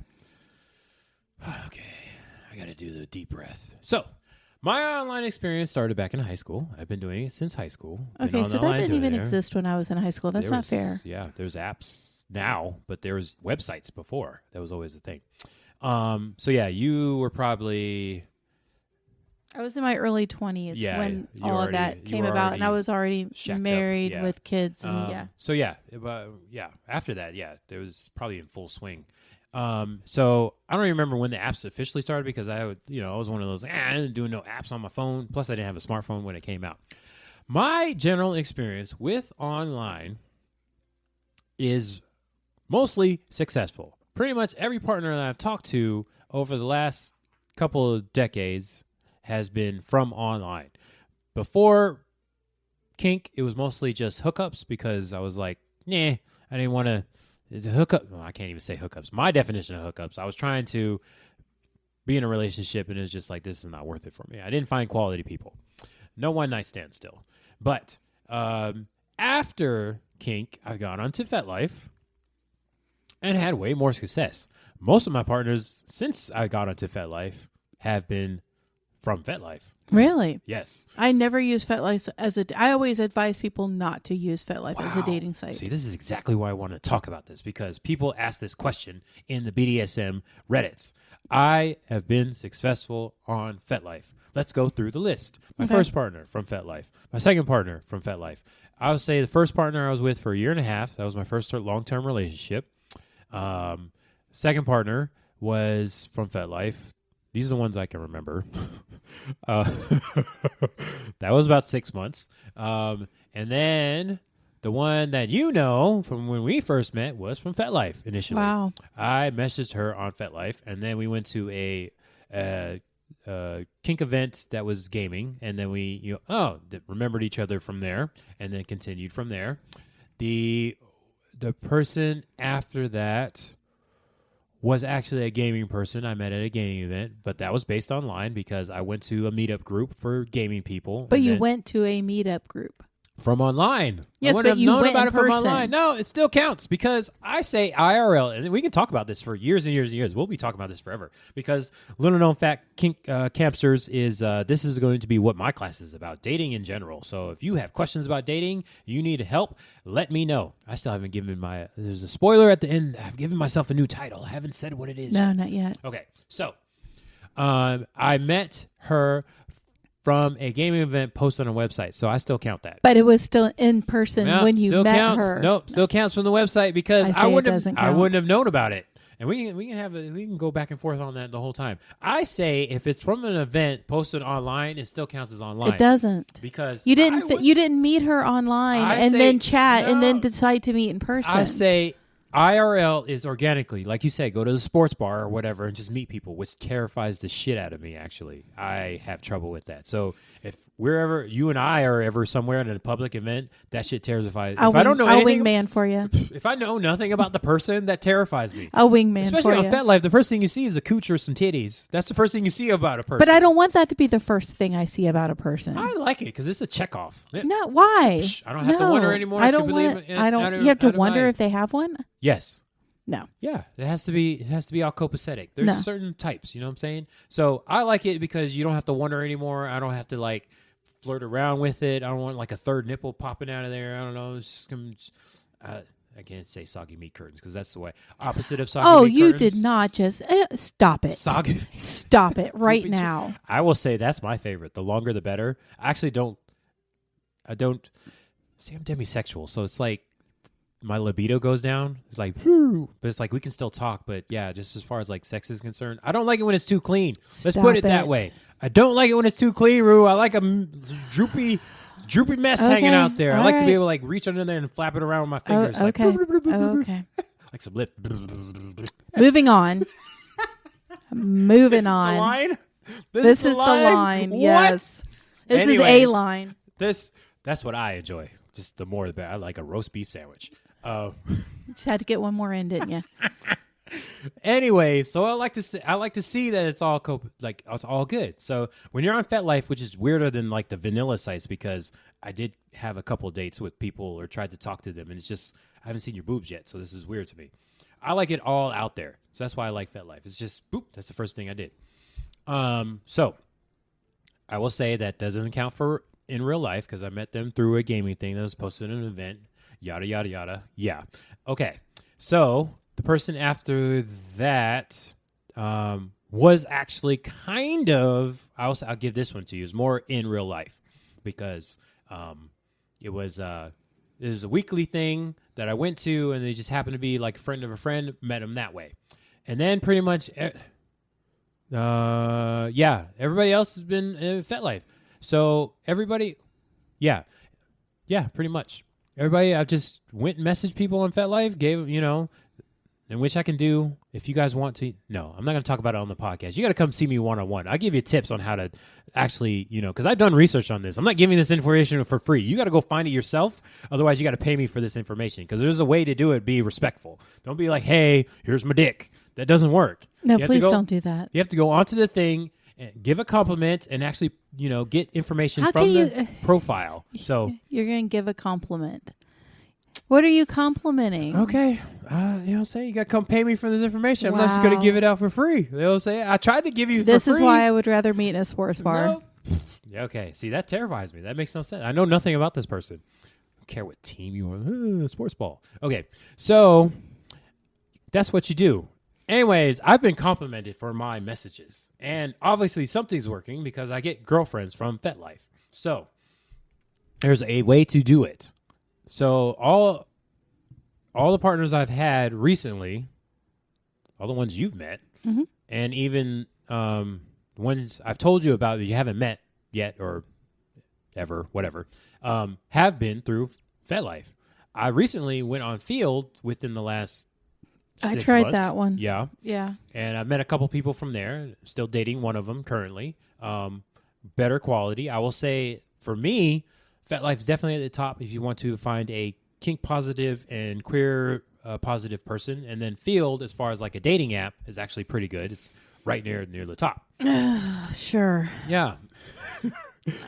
Speaker 2: Okay. I got to do the deep breath. So, my online experience started back in high school. I've been doing it since high school.
Speaker 3: Okay, so that didn't even exist when I was in high school. That's not fair.
Speaker 2: Yeah, there's apps now, but there was websites before. That was always the thing. So, yeah, you were probably
Speaker 3: I was in my early 20s
Speaker 2: Yeah,
Speaker 3: when
Speaker 2: you
Speaker 3: all of
Speaker 2: already-
Speaker 3: that
Speaker 2: you
Speaker 3: came
Speaker 2: were
Speaker 3: about, and I
Speaker 2: already
Speaker 3: was already
Speaker 2: shacked up,
Speaker 3: married
Speaker 2: yeah.
Speaker 3: with kids. And
Speaker 2: So yeah, after that, there was probably in full swing. So I don't even remember when the apps officially started because I was one of those, I didn't do no apps on my phone. Plus I didn't have a smartphone when it came out. My general experience with online is mostly successful. Pretty much every partner that I've talked to over the last couple of decades has been from online. Before kink, it was mostly just hookups because I was like, I didn't want to hook up. Well, I can't even say hookups. My definition of hookups, I was trying to be in a relationship and it was just like, this is not worth it for me. I didn't find quality people. No one night stand still. But after kink, I've gone on to FetLife and had way more success. Most of my partners since I got onto FetLife have been from FetLife.
Speaker 3: Really?
Speaker 2: Yes.
Speaker 3: I never use FetLife I always advise people not to use FetLife as a dating site.
Speaker 2: See, this is exactly why I want to talk about this because people ask this question in the BDSM Reddits. I have been successful on FetLife. Let's go through the list. My first partner from FetLife. My second partner from FetLife. I would say the first partner I was with for a year and a half. That was my first long-term relationship. Second partner was from FetLife. These are the ones I can remember. That was about 6 months. And then the one that you know from when we first met was from FetLife initially.
Speaker 3: Wow.
Speaker 2: I messaged her on FetLife, and then we went to a kink event that was gaming, and then we remembered each other from there, and then continued from there. The person after that was actually a gaming person I met at a gaming event, but that was based online because I went to a meetup group for gaming people.
Speaker 3: But you went to a meetup group.
Speaker 2: From online.
Speaker 3: Yes,
Speaker 2: I wouldn't
Speaker 3: but
Speaker 2: have
Speaker 3: you
Speaker 2: known
Speaker 3: went
Speaker 2: about
Speaker 3: in
Speaker 2: it from
Speaker 3: person.
Speaker 2: online. No, it still counts because I say IRL, and we can talk about this for years and years and years. We'll be talking about this forever because little known fact, Kink Campsters is this is going to be what my class is about, dating in general. So if you have questions about dating, you need help, let me know. I still haven't given there's a spoiler at the end. I've given myself a new title. I haven't said what it is
Speaker 3: No,
Speaker 2: yet.
Speaker 3: not yet.
Speaker 2: Okay, so I met her from a gaming event posted on a website, so I still count that.
Speaker 3: But it was still in person when you
Speaker 2: still
Speaker 3: met
Speaker 2: counts.
Speaker 3: her.
Speaker 2: Nope, still counts from the website because
Speaker 3: I say
Speaker 2: I
Speaker 3: it
Speaker 2: wouldn't
Speaker 3: doesn't
Speaker 2: have, I
Speaker 3: count.
Speaker 2: wouldn't have known about it. And we can go back and forth on that the whole time. I say if it's from an event posted online, it still counts as online.
Speaker 3: It doesn't.
Speaker 2: Because
Speaker 3: You didn't meet her online and then chat and then decide to meet in person.
Speaker 2: I say IRL is organically, like you said, go to the sports bar or whatever and just meet people, which terrifies the shit out of me, actually. I have trouble with that. So if you and I are ever somewhere in a public event, that shit terrifies me. I don't know
Speaker 3: I'll
Speaker 2: anything,
Speaker 3: wingman for you.
Speaker 2: if I know nothing about the person, that terrifies me.
Speaker 3: I'll wingman
Speaker 2: Especially
Speaker 3: for
Speaker 2: on
Speaker 3: you.
Speaker 2: FetLife, the first thing you see is a cooch or some titties. That's the first thing you see about a person.
Speaker 3: But I don't want that to be the first thing I see about a person.
Speaker 2: I like it because it's a checkoff.
Speaker 3: No, why?
Speaker 2: I don't have to wonder anymore.
Speaker 3: I don't want. You have to wonder if they have one.
Speaker 2: Yes.
Speaker 3: No.
Speaker 2: Yeah, it has to be all copacetic. There's certain types, you know what I'm saying? So I like it because you don't have to wonder anymore. I don't have to like flirt around with it. I don't want like a third nipple popping out of there. I don't know. It's just I can't say soggy meat curtains because that's the way opposite of soggy meat curtains.
Speaker 3: Oh, you did not just stop it.
Speaker 2: Soggy.
Speaker 3: Stop it right now.
Speaker 2: I will say that's my favorite. The longer the better. I don't see, I'm demisexual, so it's like my libido goes down. It's like, but it's like we can still talk. But yeah, just as far as like sex is concerned, I don't like it when it's too clean. Let's put it that way. I don't like it when it's too clean, Rue. I like a droopy mess hanging out there. I like to be able to like reach under there and flap it around with my fingers.
Speaker 3: Okay. Okay.
Speaker 2: Like some lip.
Speaker 3: Moving on. Moving on.
Speaker 2: The line?
Speaker 3: This is the line.
Speaker 2: What?
Speaker 3: Yes. This is a line.
Speaker 2: That's what I enjoy. Just the more the better. I like a roast beef sandwich.
Speaker 3: Just had to get one more in, didn't you?
Speaker 2: Anyway, so I like to see that it's all it's all good. So when you're on FetLife, which is weirder than like the vanilla sites, because I did have a couple dates with people or tried to talk to them, and it's just I haven't seen your boobs yet, so this is weird to me. I like it all out there, so that's why I like FetLife. It's just boop. That's the first thing I did. So I will say that doesn't count for in real life because I met them through a gaming thing that was posted at an event. Yada yada yada. Yeah. Okay. So the person after that was actually kind of, I'll give this one to you, is more in real life because it was a weekly thing that I went to, and they just happened to be like a friend of a friend, met him that way. And then pretty much, everybody else has been in FetLife. So everybody, pretty much. Everybody, I've just went and messaged people on FetLife, gave, and which I can do if you guys want to. No, I'm not going to talk about it on the podcast. You got to come see me one-on-one. I'll give you tips on how to actually, because I've done research on this. I'm not giving this information for free. You got to go find it yourself. Otherwise, you got to pay me for this information because there's a way to do it. Be respectful. Don't be like, hey, here's my dick. That doesn't work.
Speaker 3: No, please don't do that.
Speaker 2: You have to go onto the thing, and give a compliment, and actually, get information from the profile. So
Speaker 3: you're going to give a compliment. What are you complimenting?
Speaker 2: Okay. Say you got to come pay me for this information. I'm not just going to give it out for free. Say I tried to give you
Speaker 3: this
Speaker 2: for free.
Speaker 3: Is why I would rather meet in a sports bar.
Speaker 2: Nope. Okay. See, that terrifies me. That makes no sense. I know nothing about this person. I don't care what team you are. Sports ball. Okay. So that's what you do. Anyways, I've been complimented for my messages. And obviously something's working because I get girlfriends from FetLife. So there's a way to do it. So all the partners I've had recently, all the ones you've met, and even the ones I've told you about that you haven't met yet or ever, whatever, have been through FetLife. I recently went on Field within the last 6 months.
Speaker 3: I tried that one.
Speaker 2: Yeah.
Speaker 3: Yeah.
Speaker 2: And I've met a couple people from there. Still dating one of them currently. Better quality. I will say, for me, FetLife is definitely at the top if you want to find a kink positive and queer positive person. And then Field, as far as like a dating app, is actually pretty good. It's right near the top.
Speaker 3: Sure.
Speaker 2: Yeah.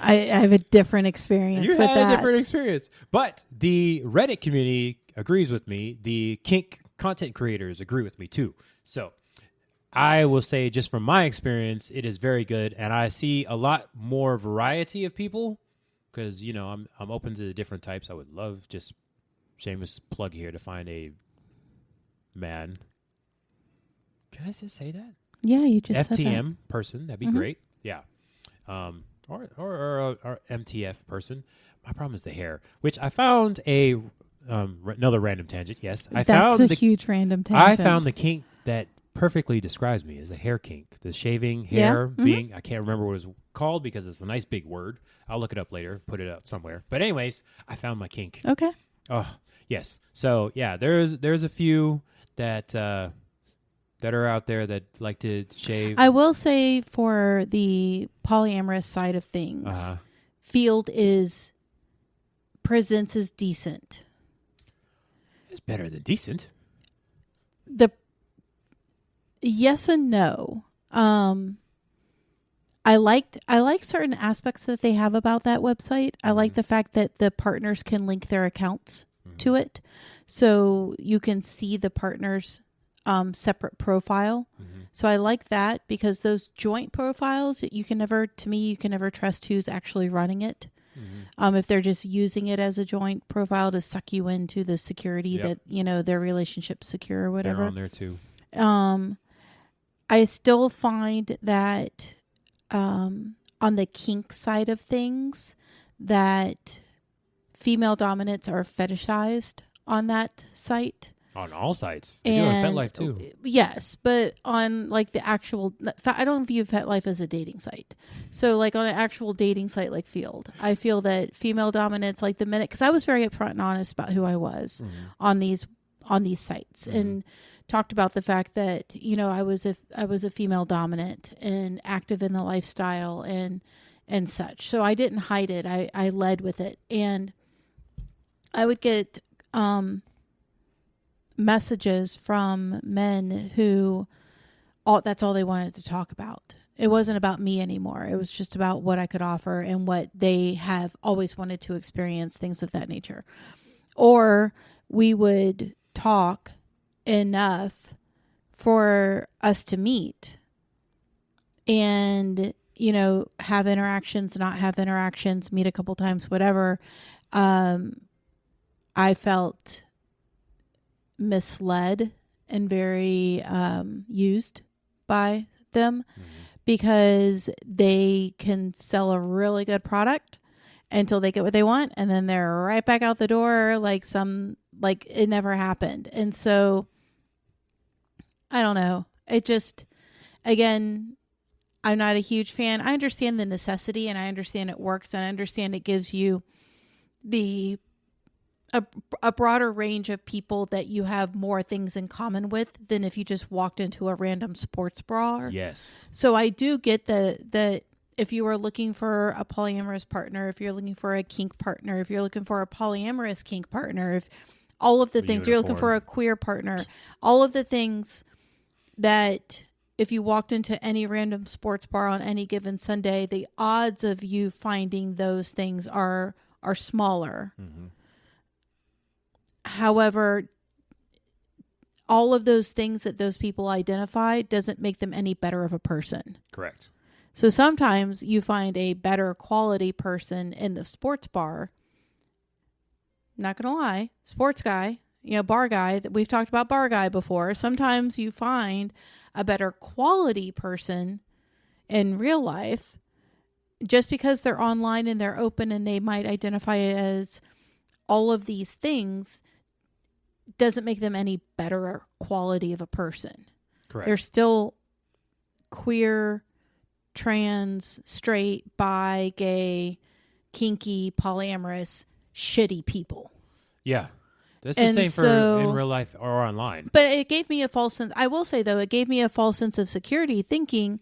Speaker 3: I have a different experience with that.
Speaker 2: You had a different experience. But the Reddit community agrees with me. The kink content creators agree with me too. So I will say, just from my experience, it is very good. And I see a lot more variety of people because, I'm open to the different types. I would love, just shameless plug here, to find a man. Can I just say that?
Speaker 3: Yeah, you just said
Speaker 2: FTM
Speaker 3: that.
Speaker 2: person. That'd be great. Yeah. Or MTF person. My problem is the hair, which I found another random tangent. Yes,
Speaker 3: That's a huge random tangent.
Speaker 2: I found the kink that perfectly describes me as a hair kink. The shaving hair being, I can't remember what it was called because it's a nice big word. I'll look it up later, put it out somewhere. But anyways, I found my kink.
Speaker 3: Okay.
Speaker 2: Oh, yes. So yeah, there's a few that are out there that like to shave.
Speaker 3: I will say, for the polyamorous side of things, Field presents as decent.
Speaker 2: It's better than decent.
Speaker 3: Yes and no. I like certain aspects that they have about that website. I like the fact that the partners can link their accounts to it, so you can see the partner's separate profile. So I like that, because those joint profiles, you can never trust who's actually running it. If they're just using it as a joint profile to suck you into the security that, their relationship's secure or whatever.
Speaker 2: They're on there too.
Speaker 3: I still find that on the kink side of things, that female dominants are fetishized on that site.
Speaker 2: On all sites. They do on FetLife too.
Speaker 3: Yes, but on like the actual, I don't view FetLife as a dating site. So like on an actual dating site like Field, I feel that female dominance, like the minute, because I was very upfront and honest about who I was on these sites, and talked about the fact that, I was a female dominant and active in the lifestyle and such. So I didn't hide it. I led with it, and I would get messages from men who that's all they wanted to talk about. It wasn't about me anymore. It was just about what I could offer and what they have always wanted to experience, things of that nature. Or we would talk enough for us to meet and, have interactions, not have interactions, meet a couple times, whatever. I felt misled and very used by them because they can sell a really good product until they get what they want, and then they're right back out the door like it never happened. And so I don't know. It just, again, I'm not a huge fan. I understand the necessity, and I understand it works, and I understand it gives you a broader range of people that you have more things in common with than if you just walked into a random sports bar.
Speaker 2: Yes.
Speaker 3: So I do get that if you are looking for a polyamorous partner, if you're looking for a kink partner, if you're looking for a polyamorous kink partner, if all of the things, you're looking for a queer partner, all of the things that if you walked into any random sports bar on any given Sunday, the odds of you finding those things are smaller. Mm-hmm. However, all of those things that those people identify doesn't make them any better of a person.
Speaker 2: Correct.
Speaker 3: So sometimes you find a better quality person in the sports bar. Not going to lie, sports guy, bar guy, that we've talked about bar guy before. Sometimes you find a better quality person in real life just because they're online and they're open and they might identify as all of these things doesn't make them any better quality of a person.
Speaker 2: Correct.
Speaker 3: They're still queer, trans, straight, bi, gay, kinky, polyamorous, shitty people.
Speaker 2: Yeah. That's the same for in real life or online.
Speaker 3: But it gave me a false sense. I will say, though, it gave me a false sense of security thinking,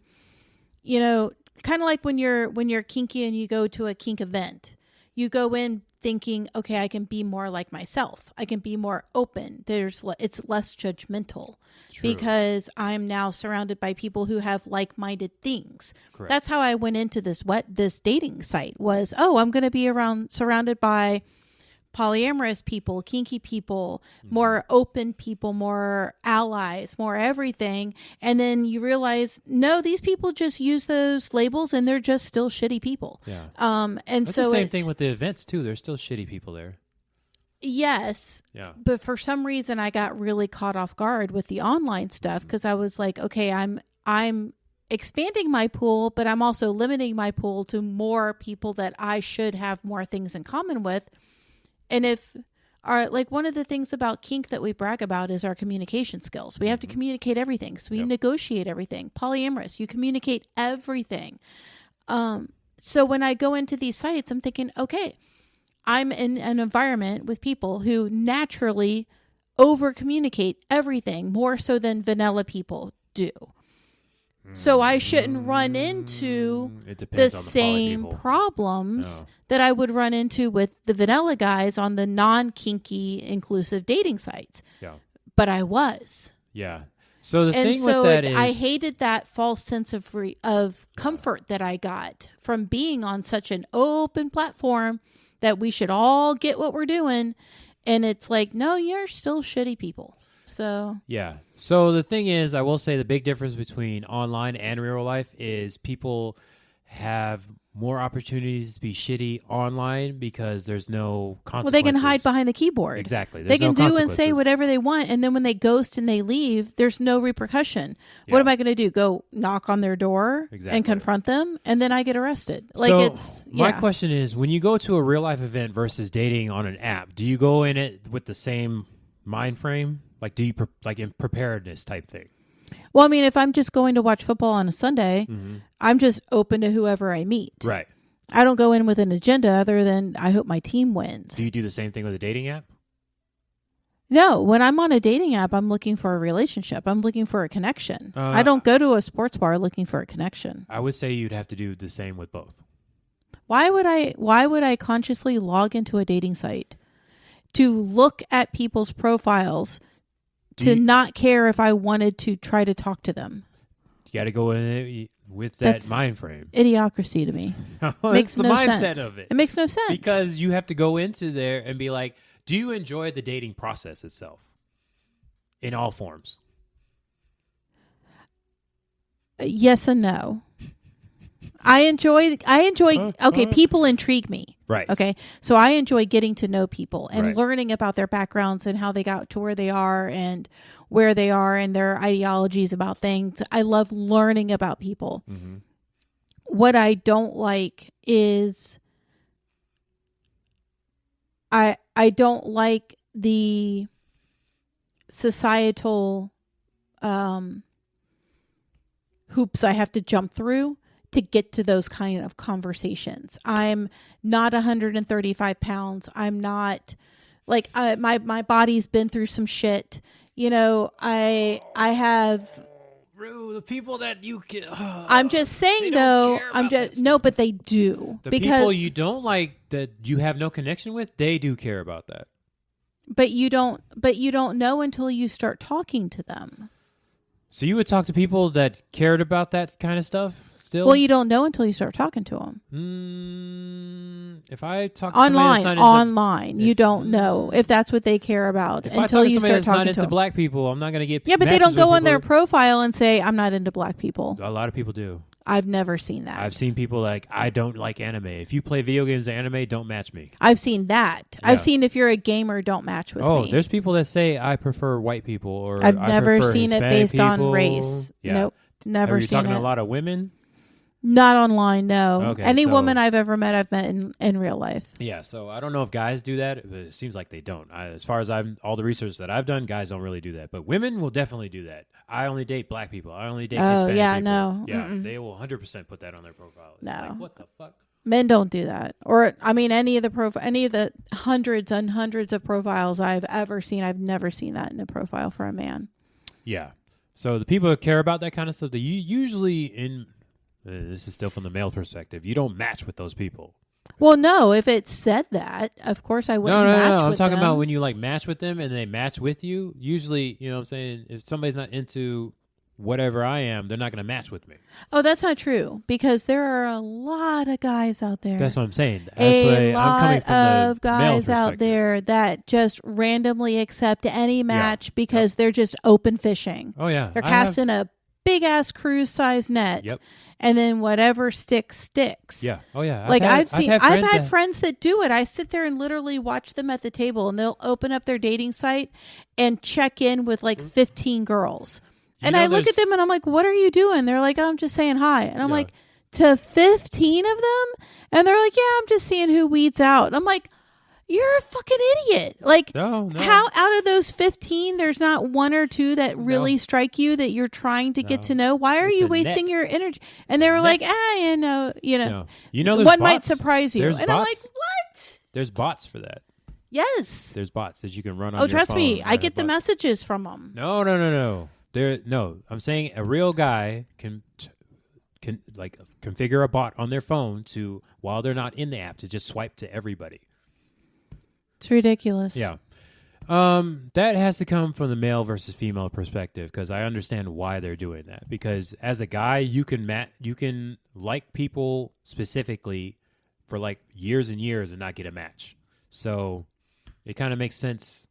Speaker 3: kind of like when you're kinky and you go to a kink event. You go in thinking, okay, I can be more like myself. I can be more open. It's less judgmental. True. Because I'm now surrounded by people who have like-minded things. Correct. That's how I went into this dating site was, I'm going to be surrounded by polyamorous people, kinky people, more open people, more allies, more everything. And then you realize, no, these people just use those labels and they're just still shitty people. Yeah. And
Speaker 2: that's the same thing with the events too. There's still shitty people there.
Speaker 3: Yes. Yeah. But for some reason I got really caught off guard with the online stuff because I was like, okay, I'm expanding my pool, but I'm also limiting my pool to more people that I should have more things in common with. And one of the things about kink that we brag about is our communication skills. We have to communicate everything. So we negotiate everything. Polyamorous, you communicate everything. So when I go into these sites, I'm thinking, okay, I'm in an environment with people who naturally over communicate everything more so than vanilla people do. So I shouldn't run into the same problems that I would run into with the vanilla guys on the non-kinky inclusive dating sites. Yeah. But I was.
Speaker 2: Yeah. So the thing with that is,
Speaker 3: I hated that false sense of comfort that I got from being on such an open platform that we should all get what we're doing. And it's like, no, you're still shitty people. So
Speaker 2: yeah. So the thing is, I will say the big difference between online and real life is people have more opportunities to be shitty online because there's no consequences.
Speaker 3: Well, they can hide behind the keyboard.
Speaker 2: Exactly.
Speaker 3: They can do and say whatever they want, and then when they ghost and they leave, there's no repercussion. Yeah. What am I going to do? Go knock on their door and confront them, and then I get arrested?
Speaker 2: My question is, when you go to a real life event versus dating on an app, do you go in it with the same mind frame? Like, do you in preparedness type thing?
Speaker 3: Well, I mean, if I'm just going to watch football on a Sunday, I'm just open to whoever I meet.
Speaker 2: Right.
Speaker 3: I don't go in with an agenda other than I hope my team wins.
Speaker 2: Do you do the same thing with a dating app?
Speaker 3: No. When I'm on a dating app, I'm looking for a relationship. I'm looking for a connection. I don't go to a sports bar looking for a connection.
Speaker 2: I would say you'd have to do the same with both.
Speaker 3: Why would I consciously log into a dating site to look at people's profiles to not care if I wanted to try to talk to them?
Speaker 2: You got to go in with that mind frame.
Speaker 3: Idiocracy to me. Makes no sense. That's the mindset of it. It makes no sense.
Speaker 2: Because you have to go into there and be like, do you enjoy the dating process itself? In all forms.
Speaker 3: Yes and no. I enjoy people intrigue me.
Speaker 2: Right.
Speaker 3: Okay. So I enjoy getting to know people and
Speaker 2: Right.
Speaker 3: learning about their backgrounds and how they got to where they are and where they are and their ideologies about things. I love learning about people.
Speaker 2: Mm-hmm.
Speaker 3: What I don't like is I don't like the societal hoops I have to jump through to get to those kind of conversations. I'm not 135 pounds. I'm not like my body's been through some shit. You know, I have.
Speaker 2: The people that you can.
Speaker 3: I'm just saying though. I'm just no, but they do.
Speaker 2: The
Speaker 3: because,
Speaker 2: people you don't like that you have no connection with, they do care about that.
Speaker 3: But you don't. But you don't know until you start talking to them.
Speaker 2: So you would talk to people that cared about that kind of stuff still?
Speaker 3: Well, you don't know until you start talking to them.
Speaker 2: If I talk to somebody that's not
Speaker 3: online, you don't know if that's what they care about until you start talking
Speaker 2: into
Speaker 3: to them.
Speaker 2: Black people, I'm not going to get.
Speaker 3: Yeah, but they don't go on their profile and say, "I'm not into black people."
Speaker 2: A lot of people do.
Speaker 3: I've never seen that.
Speaker 2: I've seen people like, I don't like anime. If you play video games and anime, don't match me.
Speaker 3: I've seen that.
Speaker 2: Yeah.
Speaker 3: I've seen if you're a gamer, don't match with me.
Speaker 2: Oh, there's people that say I prefer white people or
Speaker 3: I've
Speaker 2: I
Speaker 3: never
Speaker 2: prefer
Speaker 3: seen
Speaker 2: Hispanic
Speaker 3: it based on
Speaker 2: people.
Speaker 3: race.
Speaker 2: Yeah.
Speaker 3: Nope, never
Speaker 2: Are you
Speaker 3: seen
Speaker 2: talking
Speaker 3: it.
Speaker 2: to a lot of women?
Speaker 3: Not online, no.
Speaker 2: Okay,
Speaker 3: Any
Speaker 2: so-
Speaker 3: woman I've ever met, I've met in real life.
Speaker 2: Yeah, so I don't know if guys do that, but it seems like they don't. As far as all the research that I've done, guys don't really do that. But women will definitely do that. I only date black people. I only date Hispanic
Speaker 3: yeah,
Speaker 2: people.
Speaker 3: no.
Speaker 2: Yeah,
Speaker 3: Mm-mm.
Speaker 2: they will 100% put that on their profile. It's
Speaker 3: No.
Speaker 2: like, what the fuck?
Speaker 3: Men don't do that. Or I mean, any of the hundreds and hundreds of profiles I've ever seen, I've never seen that in a profile for a man.
Speaker 2: Yeah. So the people that care about that kind of stuff, usually this is still from the male perspective, you don't match with those people.
Speaker 3: Well, no, if it said that, of course I wouldn't match
Speaker 2: No. I'm
Speaker 3: with
Speaker 2: talking
Speaker 3: them.
Speaker 2: about when you like match with them and they match with you. Usually, you know what I'm saying, if somebody's not into whatever I am, they're not going to match with me.
Speaker 3: Oh, that's not true because there are a lot of guys out there.
Speaker 2: That's what I'm saying. That's
Speaker 3: A
Speaker 2: why I'm coming
Speaker 3: lot
Speaker 2: from
Speaker 3: of
Speaker 2: the male
Speaker 3: guys out
Speaker 2: perspective.
Speaker 3: there that just randomly accept any match because they're just open fishing.
Speaker 2: Oh yeah,
Speaker 3: They're casting a big ass cruise size net.
Speaker 2: Yep.
Speaker 3: And then whatever sticks.
Speaker 2: Yeah. Oh yeah.
Speaker 3: Like I've had
Speaker 2: that-
Speaker 3: friends that do it. I sit there and literally watch them at the table, and they'll open up their dating site and check in with like 15 girls. And I look at them and I'm like, "What are you doing?" They're like, "Oh, I'm just saying hi." And I'm
Speaker 2: Yeah.
Speaker 3: like, "To 15 of them?" And they're like, "Yeah, I'm just seeing who weeds out." And I'm like, "You're a fucking idiot!" Like,
Speaker 2: No.
Speaker 3: how out of those 15, there's not one or two that really strike you that you're trying to get to know? Why are
Speaker 2: It's
Speaker 3: you
Speaker 2: a
Speaker 3: wasting
Speaker 2: net.
Speaker 3: your energy? And they were like, you know,
Speaker 2: No. You know, there's
Speaker 3: one might
Speaker 2: bots.
Speaker 3: surprise you.
Speaker 2: There's
Speaker 3: And
Speaker 2: bots.
Speaker 3: I'm like, what?
Speaker 2: There's bots for that.
Speaker 3: Yes.
Speaker 2: There's bots that you can run on.
Speaker 3: Oh,
Speaker 2: your
Speaker 3: trust me,
Speaker 2: phone
Speaker 3: I
Speaker 2: that
Speaker 3: get the
Speaker 2: have bots.
Speaker 3: messages from them.
Speaker 2: No. I'm saying a real guy can like configure a bot on their phone to, while they're not in the app, to just swipe to everybody.
Speaker 3: It's ridiculous.
Speaker 2: Yeah. That has to come from the male versus female perspective, because I understand why they're doing that. Because as a guy, you can like people specifically for like years and years and not get a match. So it kind of makes sense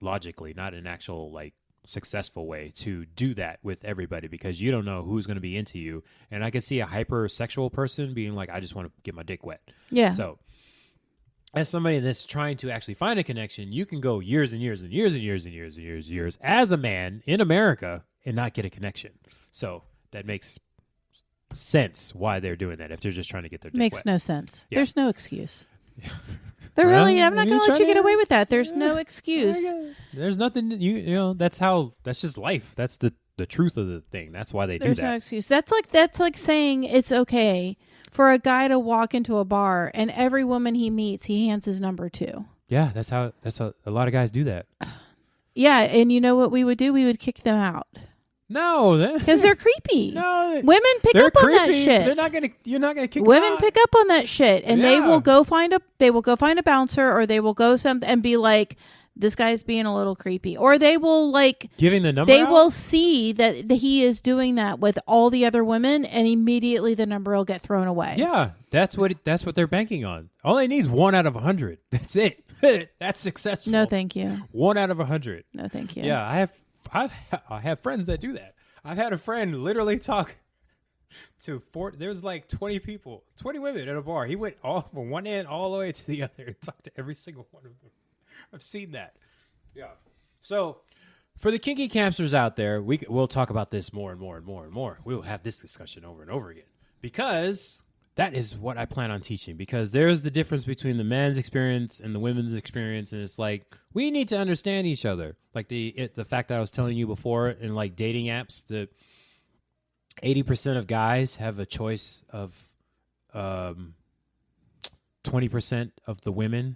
Speaker 2: logically, not an actual like successful way to do that with everybody, because you don't know who's going to be into you. And I could see a hypersexual person being like, I just want to get my dick wet.
Speaker 3: Yeah.
Speaker 2: So as somebody that's trying to actually find a connection, you can go years and years and years and years and years and years and years as a man in America and not get a connection. So that makes sense why they're doing that if they're just trying to get their dick
Speaker 3: Makes
Speaker 2: wet.
Speaker 3: no sense.
Speaker 2: Yeah.
Speaker 3: There's no excuse.
Speaker 2: Well,
Speaker 3: I'm not
Speaker 2: you
Speaker 3: going to let
Speaker 2: try
Speaker 3: you get
Speaker 2: to-
Speaker 3: away with that. There's no excuse.
Speaker 2: There's nothing, you know, that's just life. That's the truth of the thing. That's why they
Speaker 3: There's
Speaker 2: do
Speaker 3: no
Speaker 2: that.
Speaker 3: excuse. That's like saying it's okay for a guy to walk into a bar and every woman he meets, he hands his number to.
Speaker 2: Yeah, that's how a lot of guys do that.
Speaker 3: Yeah, and you know what we would do? We would kick them out
Speaker 2: No,
Speaker 3: because they're creepy.
Speaker 2: no,
Speaker 3: Women pick
Speaker 2: they're
Speaker 3: up on
Speaker 2: creepy.
Speaker 3: that shit.
Speaker 2: You're not gonna kick
Speaker 3: Women
Speaker 2: them out.
Speaker 3: pick up on that shit, and they
Speaker 2: Yeah.
Speaker 3: will go find a bouncer, or they will go and be like, this guy's being a little creepy, or they will like
Speaker 2: Giving the number.
Speaker 3: they
Speaker 2: out?
Speaker 3: will see that he is doing that with all the other women, and immediately the number will get thrown away.
Speaker 2: Yeah, that's what they're banking on. All they need is 1 out of 100. That's it. That's successful.
Speaker 3: No, thank you.
Speaker 2: 1 out of 100.
Speaker 3: No, thank you.
Speaker 2: Yeah, I have friends that do that. I've had a friend literally talk to 4. There's like 20 people, 20 women at a bar. He went all from one end all the way to the other and talked to every single one of them. I've seen that. Yeah. So for the kinky campsters out there, we'll talk about this more and more and more and more. We will have this discussion over and over again because that is what I plan on teaching, because there's the difference between the men's experience and the women's experience. And it's like, we need to understand each other. Like the fact that I was telling you before in like dating apps, the 80% of guys have a choice of 20% of the women.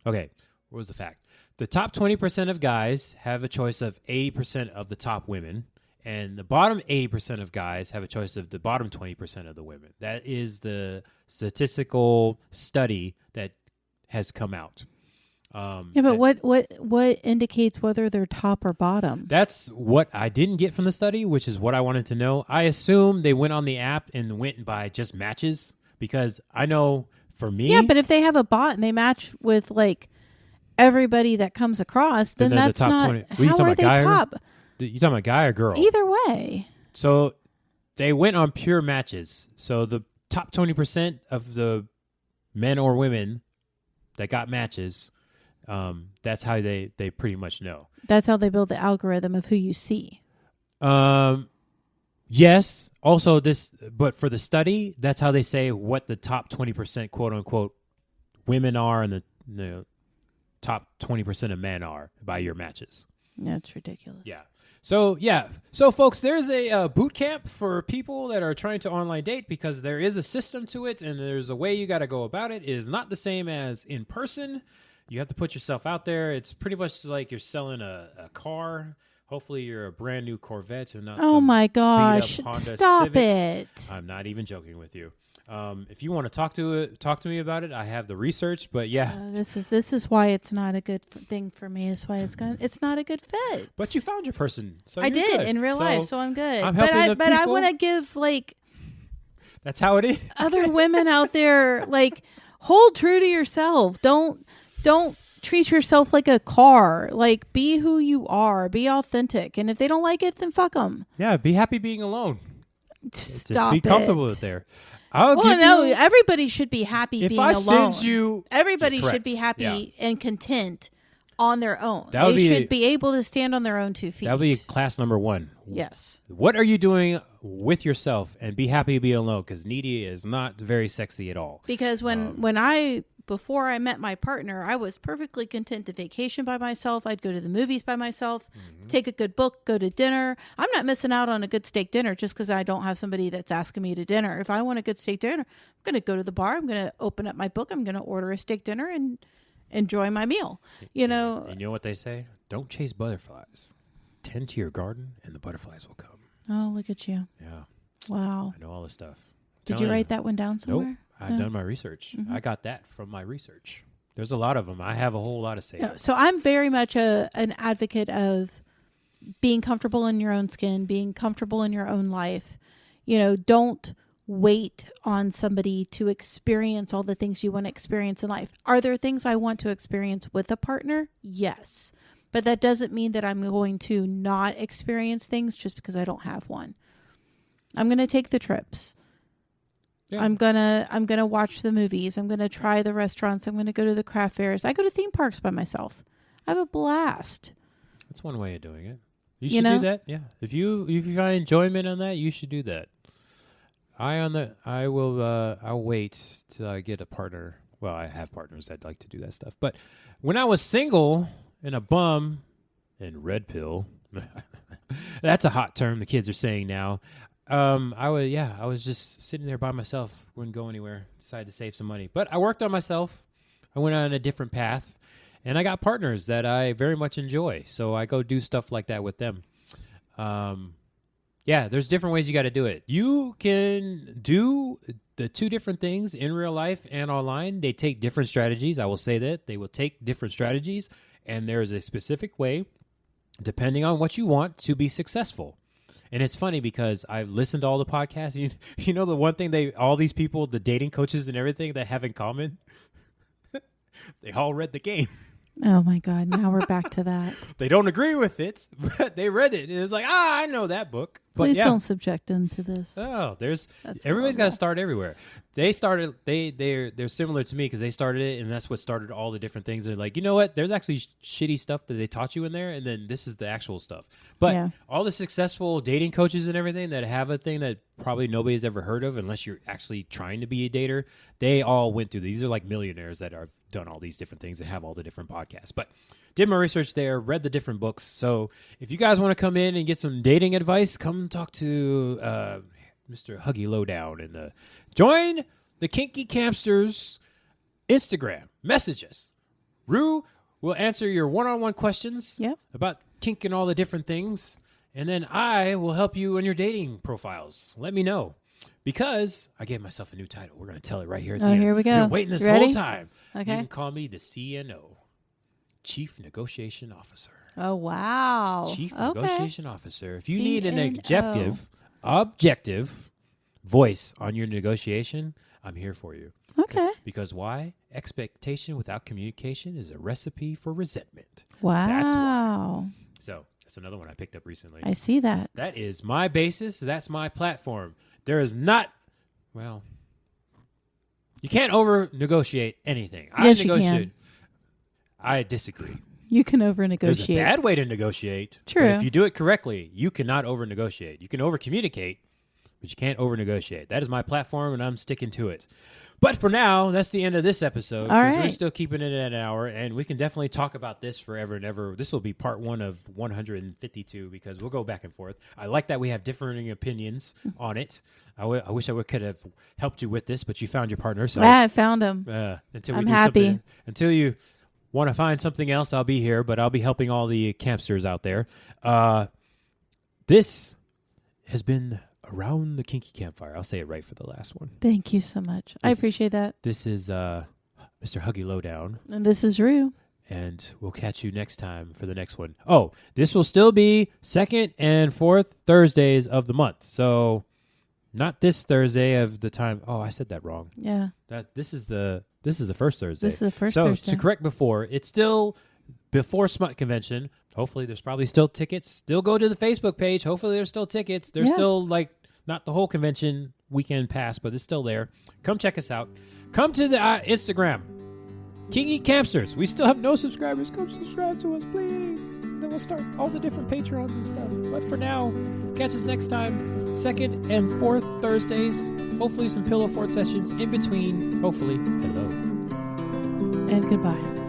Speaker 2: Okay. What was the fact? The top 20% of guys have a choice of 80% of the top women. And the bottom 80% of guys have a choice of the bottom 20% of the women. That is the statistical study that has come out.
Speaker 3: But what indicates whether they're top or bottom?
Speaker 2: That's what I didn't get from the study, which is what I wanted to know. I assume they went on the app and went by just matches, because I know for me.
Speaker 3: Yeah, but if they have a bot and they match with like everybody that comes across, then that's
Speaker 2: the top
Speaker 3: not.
Speaker 2: 20.
Speaker 3: How are they top?
Speaker 2: You talking about guy or girl?
Speaker 3: Either way.
Speaker 2: So they went on pure matches. So the top 20% of the men or women that got matches, that's how they pretty much know.
Speaker 3: That's how they build the algorithm of who you see.
Speaker 2: Yes. Also but for the study, that's how they say what the top 20% quote unquote women are and the top 20% of men are by your matches.
Speaker 3: That's ridiculous.
Speaker 2: Yeah. So, folks, there's a boot camp for people that are trying to online date, because there is a system to it and there's a way you got to go about it. It is not the same as in person. You have to put yourself out there. It's pretty much like you're selling a car. Hopefully you're a brand new Corvette and not
Speaker 3: Oh my gosh.
Speaker 2: beat-up Honda
Speaker 3: Stop
Speaker 2: Civic.
Speaker 3: it.
Speaker 2: I'm not even joking with you. If you want to talk to me about it, I have the research, but yeah.
Speaker 3: This is why it's not a good thing for me. It's why it's not a good fit.
Speaker 2: But you found your person. So
Speaker 3: I did
Speaker 2: good.
Speaker 3: in real life, so I'm good.
Speaker 2: I'm helping
Speaker 3: but I
Speaker 2: people.
Speaker 3: want to give like
Speaker 2: That's how it is.
Speaker 3: other women out there, like, hold true to yourself. Don't treat yourself like a car. Like, be who you are. Be authentic. And if they don't like it, then fuck them.
Speaker 2: Yeah, be happy being alone.
Speaker 3: Stop
Speaker 2: Just be comfortable
Speaker 3: it.
Speaker 2: with there.
Speaker 3: Everybody should be happy being alone.
Speaker 2: If I send you...
Speaker 3: Everybody
Speaker 2: Correct.
Speaker 3: should be happy
Speaker 2: Yeah.
Speaker 3: and content on their own.
Speaker 2: That would
Speaker 3: They
Speaker 2: be-
Speaker 3: should be able to stand on their own 2 feet.
Speaker 2: That would be class number 1.
Speaker 3: Yes.
Speaker 2: What are you doing with yourself? And be happy to be alone, because needy is not very sexy at all.
Speaker 3: Because before I met my partner, I was perfectly content to vacation by myself. I'd go to the movies by myself, take a good book, go to dinner. I'm not missing out on a good steak dinner just because I don't have somebody that's asking me to dinner. If I want a good steak dinner, I'm going to go to the bar. I'm going to open up my book. I'm going to order a steak dinner and enjoy my meal. You know.
Speaker 2: And you know what they say? Don't chase butterflies. Tend to your garden, and the butterflies will come.
Speaker 3: Oh, look at you.
Speaker 2: Yeah.
Speaker 3: Wow.
Speaker 2: I know all this stuff.
Speaker 3: Did you write that one down somewhere?
Speaker 2: Nope. I've done my research. I got that from my research. There's a lot of them. I have a whole lot of savings.
Speaker 3: So I'm very much an advocate of being comfortable in your own skin, being comfortable in your own life. You know, don't wait on somebody to experience all the things you want to experience in life. Are there things I want to experience with a partner? Yes. But that doesn't mean that I'm going to not experience things just because I don't have one. I'm going to take the trips. Yeah. I'm gonna watch the movies. I'm gonna try the restaurants. I'm gonna go to the craft fairs. I go to theme parks by myself. I have a blast.
Speaker 2: That's one way of doing it. You should do that. Yeah. If you find enjoyment on that, you should do that. I'll wait till I get a partner. Well, I have partners that like to do that stuff. But when I was single and a bum and red pill, that's a hot term the kids are saying now. I was just sitting there by myself, wouldn't go anywhere, decided to save some money. But I worked on myself. I went on a different path, and I got partners that I very much enjoy. So I go do stuff like that with them. There's different ways you got to do it. You can do the 2 different things in real life and online. They take different strategies. I will say that. They will take different strategies, and there is a specific way, depending on what you want, to be successful. And it's funny because I've listened to all the podcasts. You know the one thing all these people, the dating coaches and everything, they have in common? They all read the game.
Speaker 3: Oh, my God. Now we're back to that.
Speaker 2: They don't agree with it, but they read it. And it's like, I know that book.
Speaker 3: Please don't subject them to this.
Speaker 2: Oh,
Speaker 3: That's
Speaker 2: everybody's got to
Speaker 3: horrible.
Speaker 2: start everywhere. They're similar to me because they started it, and that's what started all the different things. They're like, you know what? There's actually shitty stuff that they taught you in there, and then this is the actual stuff. But all the successful dating coaches and everything that have a thing that probably nobody's ever heard of, unless you're actually trying to be a dater, they all went through these. These are like millionaires that have done all these different things and have all the different podcasts. But did my research there, read the different books. So if you guys want to come in and get some dating advice, come talk to Mr. Huggy Lowdown and join the Kinky Campsters Instagram. Message us. Rue will answer your one-on-one questions about kink and all the different things. And then I will help you in your dating profiles. Let me know. Because I gave myself a new title. We're going to tell it right here at the end.
Speaker 3: Here we go.
Speaker 2: You've been waiting this
Speaker 3: Ready?
Speaker 2: whole time.
Speaker 3: Okay.
Speaker 2: You can call me the CNO, Chief Negotiation Officer.
Speaker 3: Oh, wow.
Speaker 2: Chief
Speaker 3: Okay.
Speaker 2: Negotiation Officer. If you need an
Speaker 3: CNO.
Speaker 2: objective voice on your negotiation, I'm here for you.
Speaker 3: Okay.
Speaker 2: Because why? Expectation without communication is a recipe for resentment.
Speaker 3: Wow.
Speaker 2: That's why. So that's another one I picked up recently.
Speaker 3: I see that.
Speaker 2: That is my basis. That's my platform. There is not, well, you can't over-negotiate anything.
Speaker 3: Yes, you can.
Speaker 2: I disagree.
Speaker 3: You can
Speaker 2: There's a
Speaker 3: over-negotiate.
Speaker 2: bad way to negotiate.
Speaker 3: True.
Speaker 2: But if you do it correctly, you cannot over-negotiate. You can over-communicate, but you can't over-negotiate. That is my platform, and I'm sticking to it. But for now, that's the end of this episode.
Speaker 3: All
Speaker 2: We're
Speaker 3: right.
Speaker 2: still keeping it at an hour, and we can definitely talk about this forever and ever. This will be part 1 of 152 because we'll go back and forth. I like that we have differing opinions on it. I wish I could have helped you with this, but you found your partner. So
Speaker 3: I found him.
Speaker 2: until
Speaker 3: I'm happy.
Speaker 2: Until you want to find something else, I'll be here, but I'll be helping all the campsters out there. This has been Around the Kinky Campfire. I'll say it right for the last one.
Speaker 3: Thank you so much. I appreciate that.
Speaker 2: This is Mr. Huggy Lowdown,
Speaker 3: And this is Rue.
Speaker 2: and we'll catch you next time for the next one. Oh, this will still be 2nd and 4th Thursdays of the month. So not this Thursday of the time. Oh, I said that wrong.
Speaker 3: Yeah.
Speaker 2: This is the first Thursday.
Speaker 3: This is the first
Speaker 2: so
Speaker 3: Thursday.
Speaker 2: to correct before, it's still before Smut Convention. Hopefully there's probably still tickets. Still go to the Facebook page. Hopefully there's still tickets. There's still like not the whole convention weekend pass, but it's still there. Come check us out. Come to the Instagram. Kinky Campsters. We still have no subscribers. Come subscribe to us, please. Then we'll start all the different Patreons and stuff. But for now, catch us next time. 2nd and 4th Thursdays. Hopefully some pillow fort sessions in between. Hopefully. Hello.
Speaker 3: And goodbye.